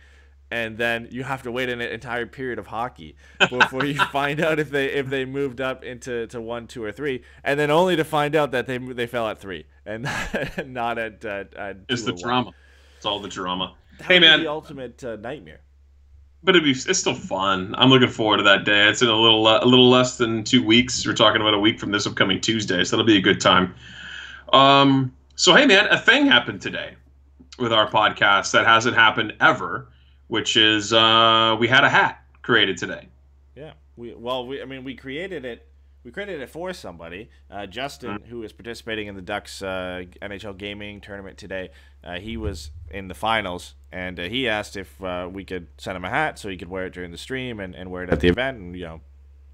And then you have to wait an entire period of hockey before you find out if they moved up into 1, 2, or 3, and then only to find out that they fell at 3 and not at 2. It's the drama. It's all the drama. Hey man, the ultimate nightmare. But it's still fun. I'm looking forward to that day. It's in a little less than 2 weeks. We're talking about a week from this upcoming Tuesday, so that'll be a good time. So hey man, a thing happened today with our podcast that hasn't happened ever. Which is we had a hat created today. Yeah, we created it. We created it for somebody. Justin, who is participating in the Ducks NHL gaming tournament today. He was in the finals, and he asked if we could send him a hat so he could wear it during the stream and wear it at the event. And it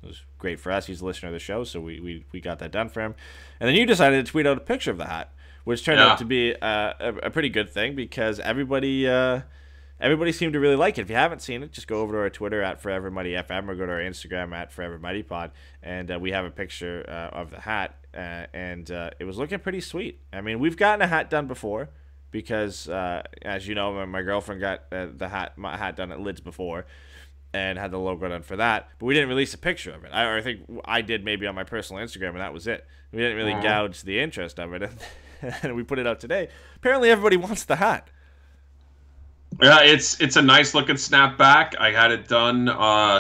was great for us. He's a listener of the show, so we got that done for him. And then you decided to tweet out a picture of the hat, which turned out to be a pretty good thing because everybody seemed to really like it. If you haven't seen it, just go over to our Twitter at ForeverMuddyFM or go to our Instagram at ForeverMuddyPod, and we have a picture of the hat, and it was looking pretty sweet. I mean, we've gotten a hat done before because, as you know, my girlfriend got my hat done at Lids before and had the logo done for that, but we didn't release a picture of it. I think I did maybe on my personal Instagram, and that was it. We didn't really gouge the interest of it, and we put it out today. Apparently, everybody wants the hat. Yeah, it's a nice looking snapback. I had it done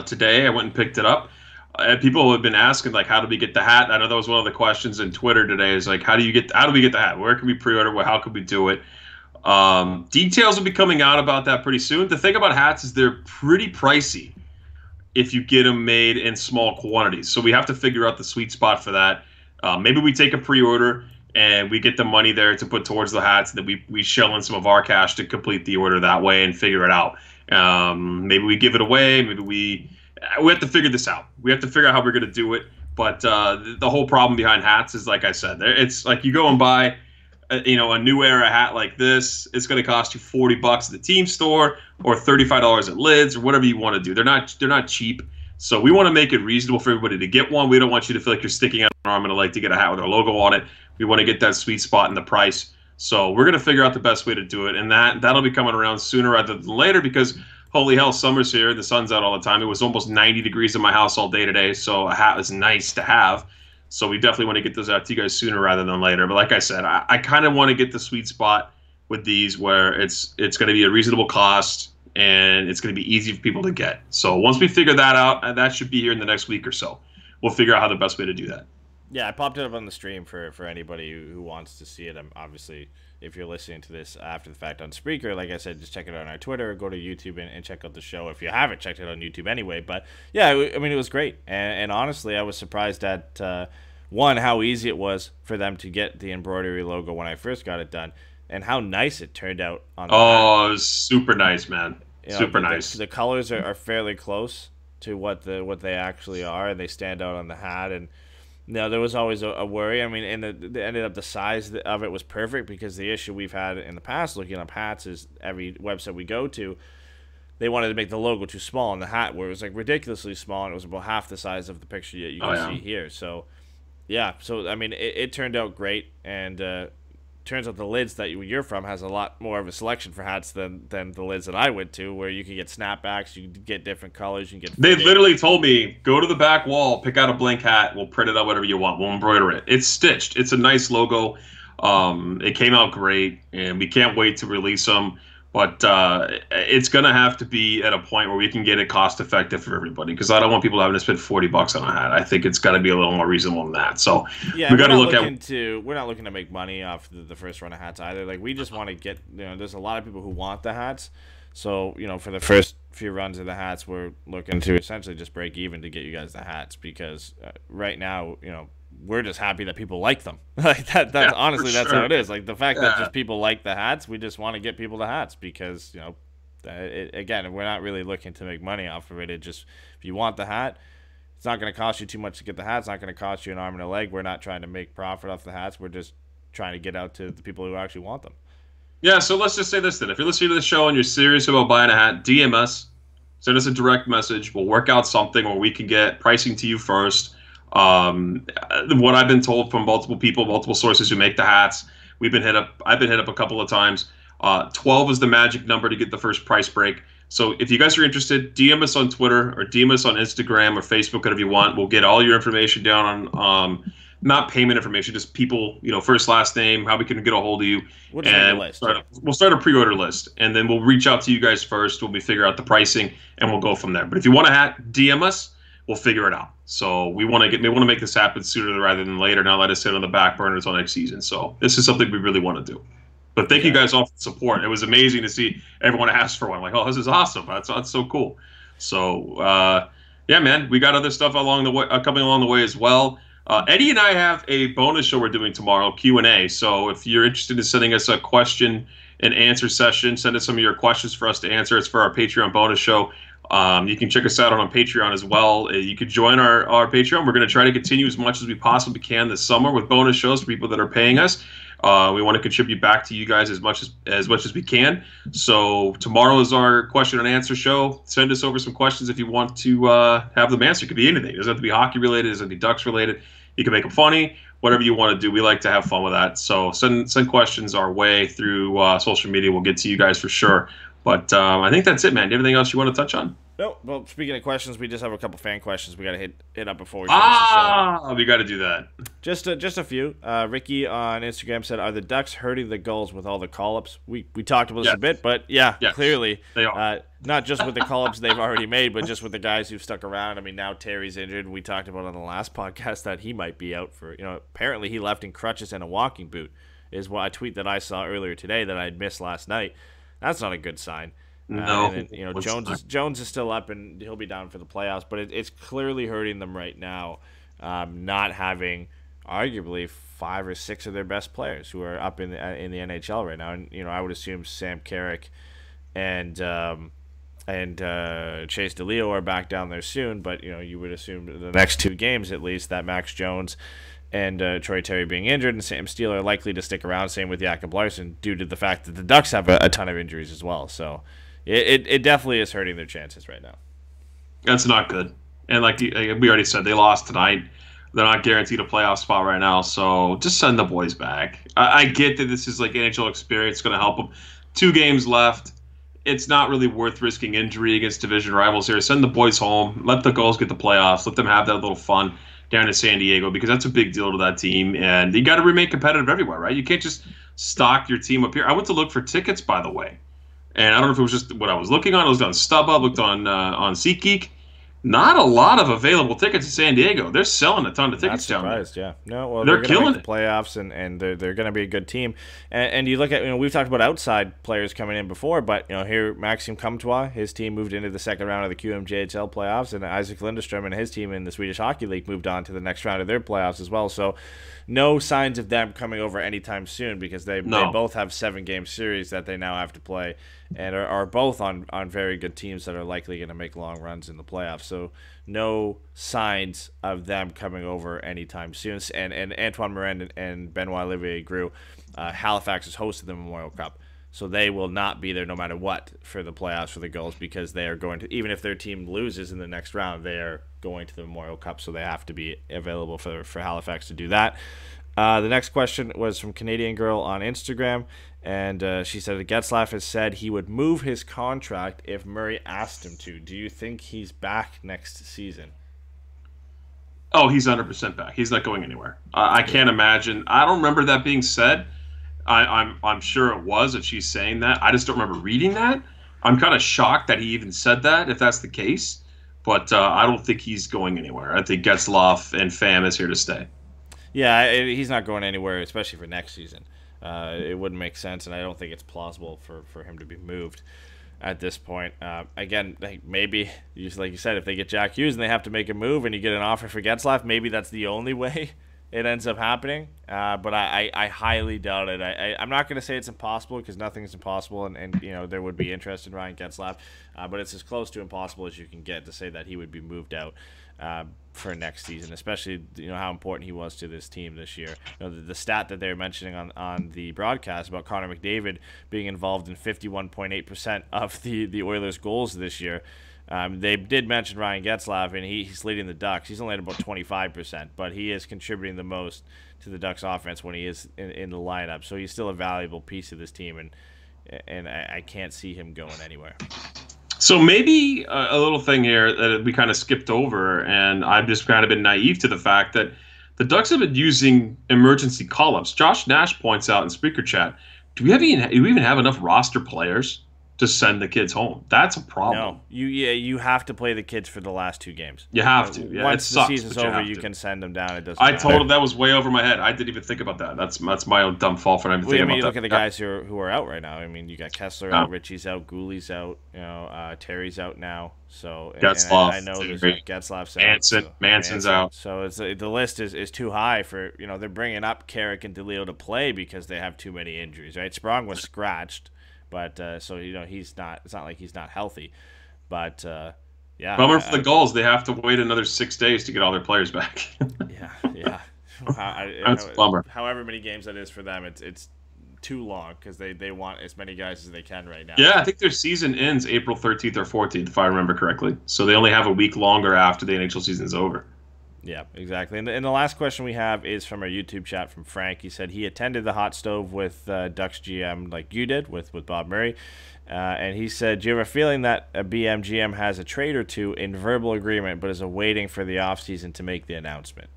today. I went and picked it up. People have been asking how do we get the hat? I know that was one of the questions in Twitter today. Is how do we get the hat? Where can we pre-order? How can we do it? Details will be coming out about that pretty soon. The thing about hats is they're pretty pricey if you get them made in small quantities. So we have to figure out the sweet spot for that. Maybe we take a pre-order and we get the money there to put towards the hats, and then we shell in some of our cash to complete the order that way and figure it out. Maybe we give it away. Maybe we we have to figure this out. We have to figure out how we're going to do it. But the whole problem behind hats is, like I said, it's like you go and buy, a New Era hat like this. It's going to cost you $40 at the team store or $35 at Lids or whatever you want to do. They're not cheap. So we want to make it reasonable for everybody to get one. We don't want you to feel like you're sticking out an arm and like to get a hat with our logo on it. We want to get that sweet spot in the price. So we're going to figure out the best way to do it, and that'll be coming around sooner rather than later because holy hell, summer's here. The sun's out all the time. It was almost 90 degrees in my house all day today, so a hat is nice to have. So we definitely want to get those out to you guys sooner rather than later. But like I said, I kind of want to get the sweet spot with these where it's going to be a reasonable cost and it's going to be easy for people to get. So once we figure that out, that should be here in the next week or so. We'll figure out how the best way to do that. Yeah, I popped it up on the stream for anybody who wants to see it. Obviously, if you're listening to this after the fact on Spreaker, like I said, just check it out on our Twitter, go to YouTube and check out the show if you haven't checked it on YouTube anyway. But yeah, I mean, it was great. And honestly, I was surprised at, one, how easy it was for them to get the embroidery logo when I first got it done, and how nice it turned out on the hat. It was super nice, man. Super nice. The colors are fairly close to what they actually are, and they stand out on the hat. And no, there was always a worry. I mean, and ended up the size of it was perfect because the issue we've had in the past looking up hats is every website we go to, they wanted to make the logo too small on the hat, where it was like ridiculously small, and it was about half the size of the picture that you can see here. So, yeah. So I mean, it turned out great, and turns out the Lids that you're from has a lot more of a selection for hats than the Lids that I went to, where you can get snapbacks, you can get different colors, you can get. They literally told me, go to the back wall, pick out a blank hat, we'll print it out whatever you want, we'll embroider it. It's stitched. It's a nice logo. It came out great, and we can't wait to release them. But it's going to have to be at a point where we can get it cost effective for everybody, because I don't want people having to spend $40 on a hat. I think it's got to be a little more reasonable than that. So yeah, we got to look at. We're not looking to make money off the first run of hats either. Like, we just want to get. There's a lot of people who want the hats. So for the first few runs of the hats, we're looking to essentially just break even to get you guys the hats, because right now, we're just happy that people like them. Like that's honestly, that's how it is. Like, the fact that just people like the hats, we just want to get people the hats because, again, we're not really looking to make money off of it. It just, if you want the hat, it's not going to cost you too much to get the hat. It's not going to cost you an arm and a leg. We're not trying to make profit off the hats. We're just trying to get out to the people who actually want them. Yeah, so let's just say this then. If you're listening to the show and you're serious about buying a hat, DM us. Send us a direct message. We'll work out something where we can get pricing to you first. What I've been told from multiple people, multiple sources who make the hats, I've been hit up a couple of times. 12 is the magic number to get the first price break. So if you guys are interested, DM us on Twitter or DM us on Instagram or Facebook, whatever you want. We'll get all your information down on, not payment information, just people, first, last name, how we can get a hold of you. We'll just make a list. We'll start a pre-order list, and then we'll reach out to you guys first. We'll figure out the pricing, and we'll go from there. But if you want a hat, DM us. We'll figure it out. So we want to make this happen sooner rather than later. Not let us sit on the back burner until next season. So this is something we really want to do. But thank you guys all for the support. It was amazing to see everyone ask for one. Like, oh, this is awesome. That's so cool. So yeah, man, we got other stuff along the way, coming along the way as well. Eddy and I have a bonus show we're doing tomorrow, Q&A. So if you're interested in sending us a question and answer session, send us some of your questions for us to answer. It's for our Patreon bonus show. You can check us out on Patreon as well. You can join our Patreon. We're going to try to continue as much as we possibly can this summer with bonus shows for people that are paying us. We want to contribute back to you guys as much as we can. So tomorrow is our question and answer show. Send us over some questions if you want to have them answered. It could be anything. It doesn't have to be hockey related. It doesn't have to be Ducks related. You can make them funny. Whatever you want to do. We like to have fun with that. So send questions our way through social media. We'll get to you guys for sure. But I think that's it, man. Anything else you want to touch on? No. Well, speaking of questions, we just have a couple fan questions we got to hit up before we finish the show. We got to do that. Just a few. Ricky on Instagram said, "Are the Ducks hurting the Gulls with all the call-ups?" We talked about this a bit, but yeah, clearly they are. Not just with the call-ups they've already made, but just with the guys who've stuck around. I mean, now Terry's injured. We talked about on the last podcast that he might be out for. Apparently he left in crutches and a walking boot. Is what a tweet that I saw earlier today that I'd missed last night. That's not a good sign. No, and then, Jones is still up and he'll be down for the playoffs, but it's clearly hurting them right now, not having arguably 5 or 6 of their best players who are up in the NHL right now. And I would assume Sam Carrick and and Chase DeLeo are back down there soon, but you would assume the next 2 games at least that Max Jones and Troy Terry being injured and Sam Steele are likely to stick around. Same with Jakob Larsson due to the fact that the Ducks have a ton of injuries as well. So it definitely is hurting their chances right now. That's not good. And like we already said, they lost tonight. They're not guaranteed a playoff spot right now, so just send the boys back. I get that this is like NHL experience going to help them. 2 games left. It's not really worth risking injury against division rivals here. Send the boys home. Let the Gulls get the playoffs. Let them have that little fun down in San Diego, because that's a big deal to that team. And you got to remain competitive everywhere, right? You can't just stock your team up here. I went to look for tickets, by the way. And I don't know if it was just what I was looking on. I was on StubHub, looked on SeatGeek. Not a lot of available tickets in San Diego. They're selling a ton of tickets down there. Yeah. No, well, they're going to killing make the playoffs, and they're going to be a good team. And you look at, we've talked about outside players coming in before, but here Maxime Comtois, his team moved into the second round of the QMJHL playoffs, and Isac Lundestrom and his team in the Swedish Hockey League moved on to the next round of their playoffs as well. So no signs of them coming over anytime soon, because they both have 7-game series that they now have to play, and are both on very good teams that are likely going to make long runs in the playoffs. So no signs of them coming over anytime soon. And Antoine Morin and Benoit Olivier Groux, Halifax has hosted the Memorial Cup, so they will not be there no matter what for the playoffs for the Gulls, because they are going to, even if their team loses in the next round, they are going to the Memorial Cup, so they have to be available for Halifax to do that. The next question was from Canadian Girl on Instagram, and she said Getzlaf has said he would move his contract if Murray asked him to. Do you think he's back next season? Oh, he's 100% back. He's not going anywhere. I can't imagine. I don't remember that being said. I'm sure it was, if she's saying that. I just don't remember reading that. I'm kind of shocked that he even said that, if that's the case. But I don't think he's going anywhere. I think Getzlaf and Pham is here to stay. Yeah, he's not going anywhere, especially for next season. It wouldn't make sense, and I don't think it's plausible for him to be moved at this point. Again, maybe, like you said, if they get Jack Hughes and they have to make a move and you get an offer for Getzlaf, maybe that's the only way it ends up happening. But I highly doubt it. I'm not going to say it's impossible, because nothing's impossible, and there would be interest in Ryan Getzlaf. But it's as close to impossible as you can get to say that he would be moved out for next season, especially how important he was to this team this year. The stat that they were mentioning on the broadcast about Connor McDavid being involved in 51.8% of the Oilers' goals this year. They did mention Ryan Getzlaf, and he's leading the Ducks. He's only at about 25%, but he is contributing the most to the Ducks' offense when he is in the lineup. So he's still a valuable piece of this team, and I can't see him going anywhere. So maybe a little thing here that we kind of skipped over, and I've just kind of been naive to the fact that the Ducks have been using emergency call-ups. Josh Nash points out in Speaker Chat, do we even have enough roster players to send the kids home? That's a problem. No, you have to play the kids for the last 2 games. You have to. Yeah, once it sucks, the season's but over, you can send them down. It doesn't. I matter. told him that was way over my head. I didn't even think about that. That's my own dumb fault for not even thinking about that. You look at the guys who are out right now. I mean, you got Kessler out, Richie's out, Gooley's out. Terry's out now. So Getzlaf, I know there's Getzlaf's out. Manson's out. So the list is too high for they're bringing up Carrick and DeLeo to play because they have too many injuries. Right? Sprong was scratched. But so he's not. It's not like he's not healthy, but yeah. Bummer for the Gulls. They have to wait another 6 days to get all their players back. yeah. That's a bummer. However many games that is for them, it's too long, because they want as many guys as they can right now. Yeah, I think their season ends April 13th or 14th, if I remember correctly. So they only have a week longer after the NHL season is over. Yeah, exactly. And the last question we have is from our YouTube chat from Frank. He said he attended the hot stove with Ducks GM like you did with Bob Murray. And he said, do you have a feeling that a BM GM has a trade or two in verbal agreement but is waiting for the offseason to make the announcement?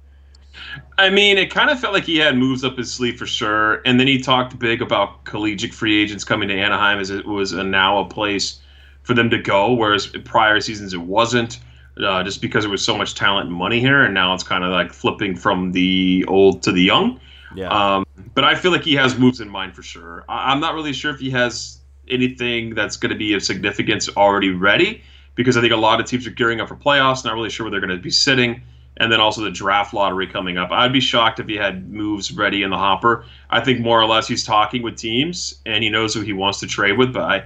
I mean, it kind of felt like he had moves up his sleeve for sure. And then he talked big about collegiate free agents coming to Anaheim as it was now a place for them to go, whereas in prior seasons it wasn't. Just because there was so much talent and money here, and now it's kind of like flipping from the old to the young. Yeah. But I feel like he has moves in mind for sure. I'm not really sure if he has anything that's going to be of significance already ready, because I think a lot of teams are gearing up for playoffs, not really sure where they're going to be sitting, and then also the draft lottery coming up. I'd be shocked if he had moves ready in the hopper. I think more or less he's talking with teams, and he knows who he wants to trade with, but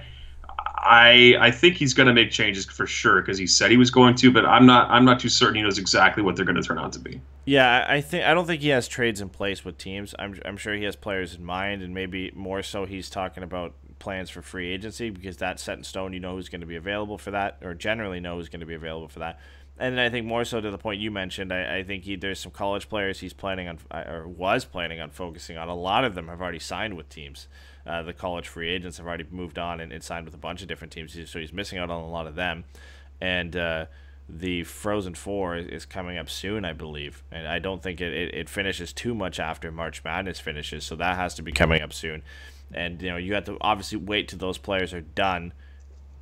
I think he's going to make changes for sure because he said he was going to, but I'm not too certain he knows exactly what they're going to turn out to be. Yeah, I don't think he has trades in place with teams. I'm sure he has players in mind, and maybe more so he's talking about plans for free agency because that's set in stone. You know who's going to be available for that, or generally know who's going to be available for that. And then I think more so to the point you mentioned, I think there's some college players he's planning on or was planning on focusing on. A lot of them have already signed with teams. The college free agents have already moved on and signed with a bunch of different teams, so he's missing out on a lot of them. And the Frozen Four is coming up soon, I believe. And I don't think it finishes too much after March Madness finishes, so that has to be coming up soon. And you have to obviously wait till those players are done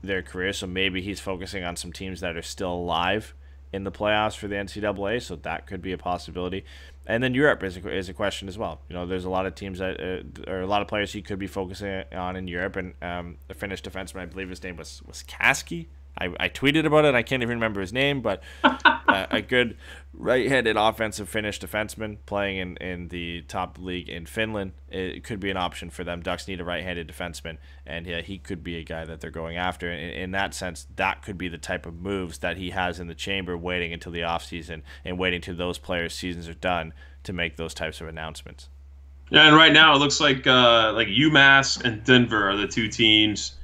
their career, so maybe he's focusing on some teams that are still alive in the playoffs for the NCAA, so that could be a possibility. And then Europe is a question as well. There's a lot of teams that or a lot of players he could be focusing on in Europe. And the Finnish defenseman, I believe his name was Kaski. I tweeted about it. I can't even remember his name, but a good right-handed offensive Finnish defenseman playing in the top league in Finland. It could be an option for them. Ducks need a right-handed defenseman, and yeah, he could be a guy that they're going after. In that sense, that could be the type of moves that he has in the chamber, waiting until the offseason and waiting till those players' seasons are done to make those types of announcements. Yeah, and right now it looks like UMass and Denver are the two teams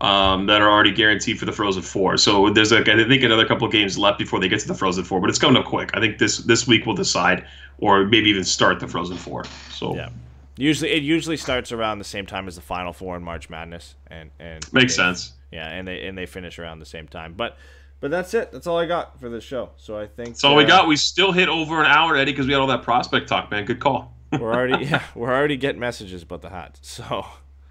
that are already guaranteed for the Frozen Four. So there's I think another couple of games left before they get to the Frozen Four, but it's coming up quick. I think this week will decide, or maybe even start the Frozen Four. So yeah, it usually starts around the same time as the Final Four in March Madness, and makes sense. Yeah, and they finish around the same time. But that's it. That's all I got for this show. So I think that's all we got. We still hit over an hour, Eddie, because we had all that prospect talk, man. Good call. we're already getting messages about the hat. So.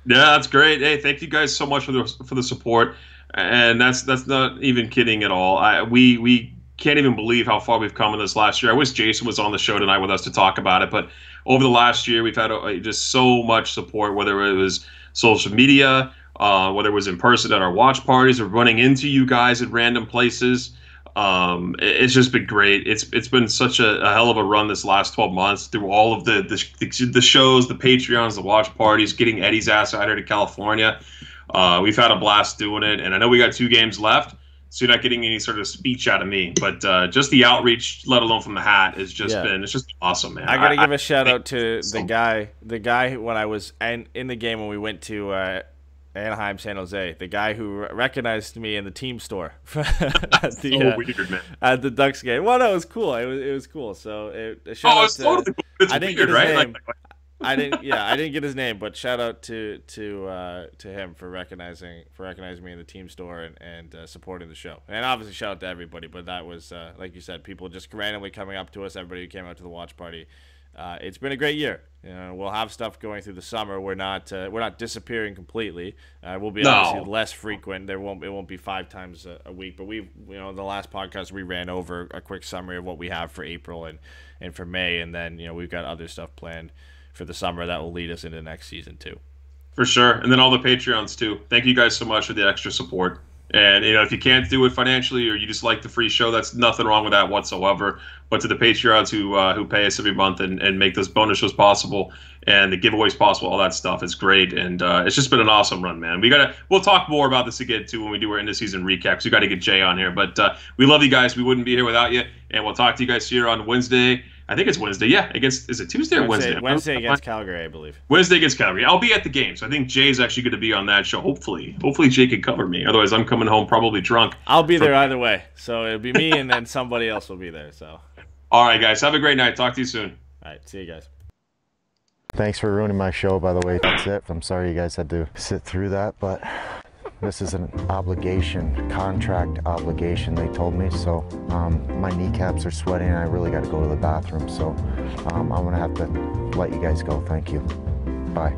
Yeah, that's great. Hey, thank you guys so much for the support, and that's not even kidding at all. We can't even believe how far we've come in this last year. I wish Jason was on the show tonight with us to talk about it, but over the last year we've had just so much support, whether it was social media, whether it was in person at our watch parties, or running into you guys at random places. It's just been great. It's been such a hell of a run this last 12 months through all of the shows, the Patreons, the watch parties, getting Eddie's ass out here to California. We've had a blast doing it, and I know we got 2 games left, so you're not getting any sort of speech out of me. But just the outreach, let alone from the hat, has just been awesome, man. I gotta give a shout out to the guy when I was in the game when we went to Anaheim, San Jose, the guy who recognized me in the team store at the Ducks game. Well, no, it was cool. It was cool. So shout out to, totally cool. It's I didn't weird, get his name. I didn't get his name, but shout out to him for recognizing me in the team store and supporting the show. And obviously shout out to everybody. But that was like you said, people just randomly coming up to us. Everybody who came out to the watch party. It's been a great year. We'll have stuff going through the summer. We're not disappearing completely. We'll be obviously less frequent. It won't be 5 times a week. But the last podcast we ran over a quick summary of what we have for April and for May, and then we've got other stuff planned for the summer that will lead us into next season too. For sure, and then all the Patreons too. Thank you guys so much for the extra support. And if you can't do it financially, or you just like the free show, that's nothing wrong with that whatsoever. But to the Patreons who pay us every month and make those bonus shows possible and the giveaways possible, all that stuff, it's great. And it's just been an awesome run, man. We'll talk more about this again too when we do our end of season recaps. We got to get Jay on here, but we love you guys. We wouldn't be here without you. And we'll talk to you guys here on Wednesday. I think it's Wednesday. Yeah, is it Tuesday or Wednesday? Wednesday against Calgary, I believe. Wednesday against Calgary. I'll be at the game, so I think Jay's actually going to be on that show. Hopefully Jay can cover me. Otherwise, I'm coming home probably drunk. I'll be there either way. So it'll be me, and then somebody else will be there. So. All right, guys. Have a great night. Talk to you soon. All right. See you guys. Thanks for ruining my show, by the way. That's it. I'm sorry you guys had to sit through that, but this is an obligation, contract obligation, they told me. So my kneecaps are sweating and I really got to go to the bathroom. So I'm going to have to let you guys go. Thank you. Bye.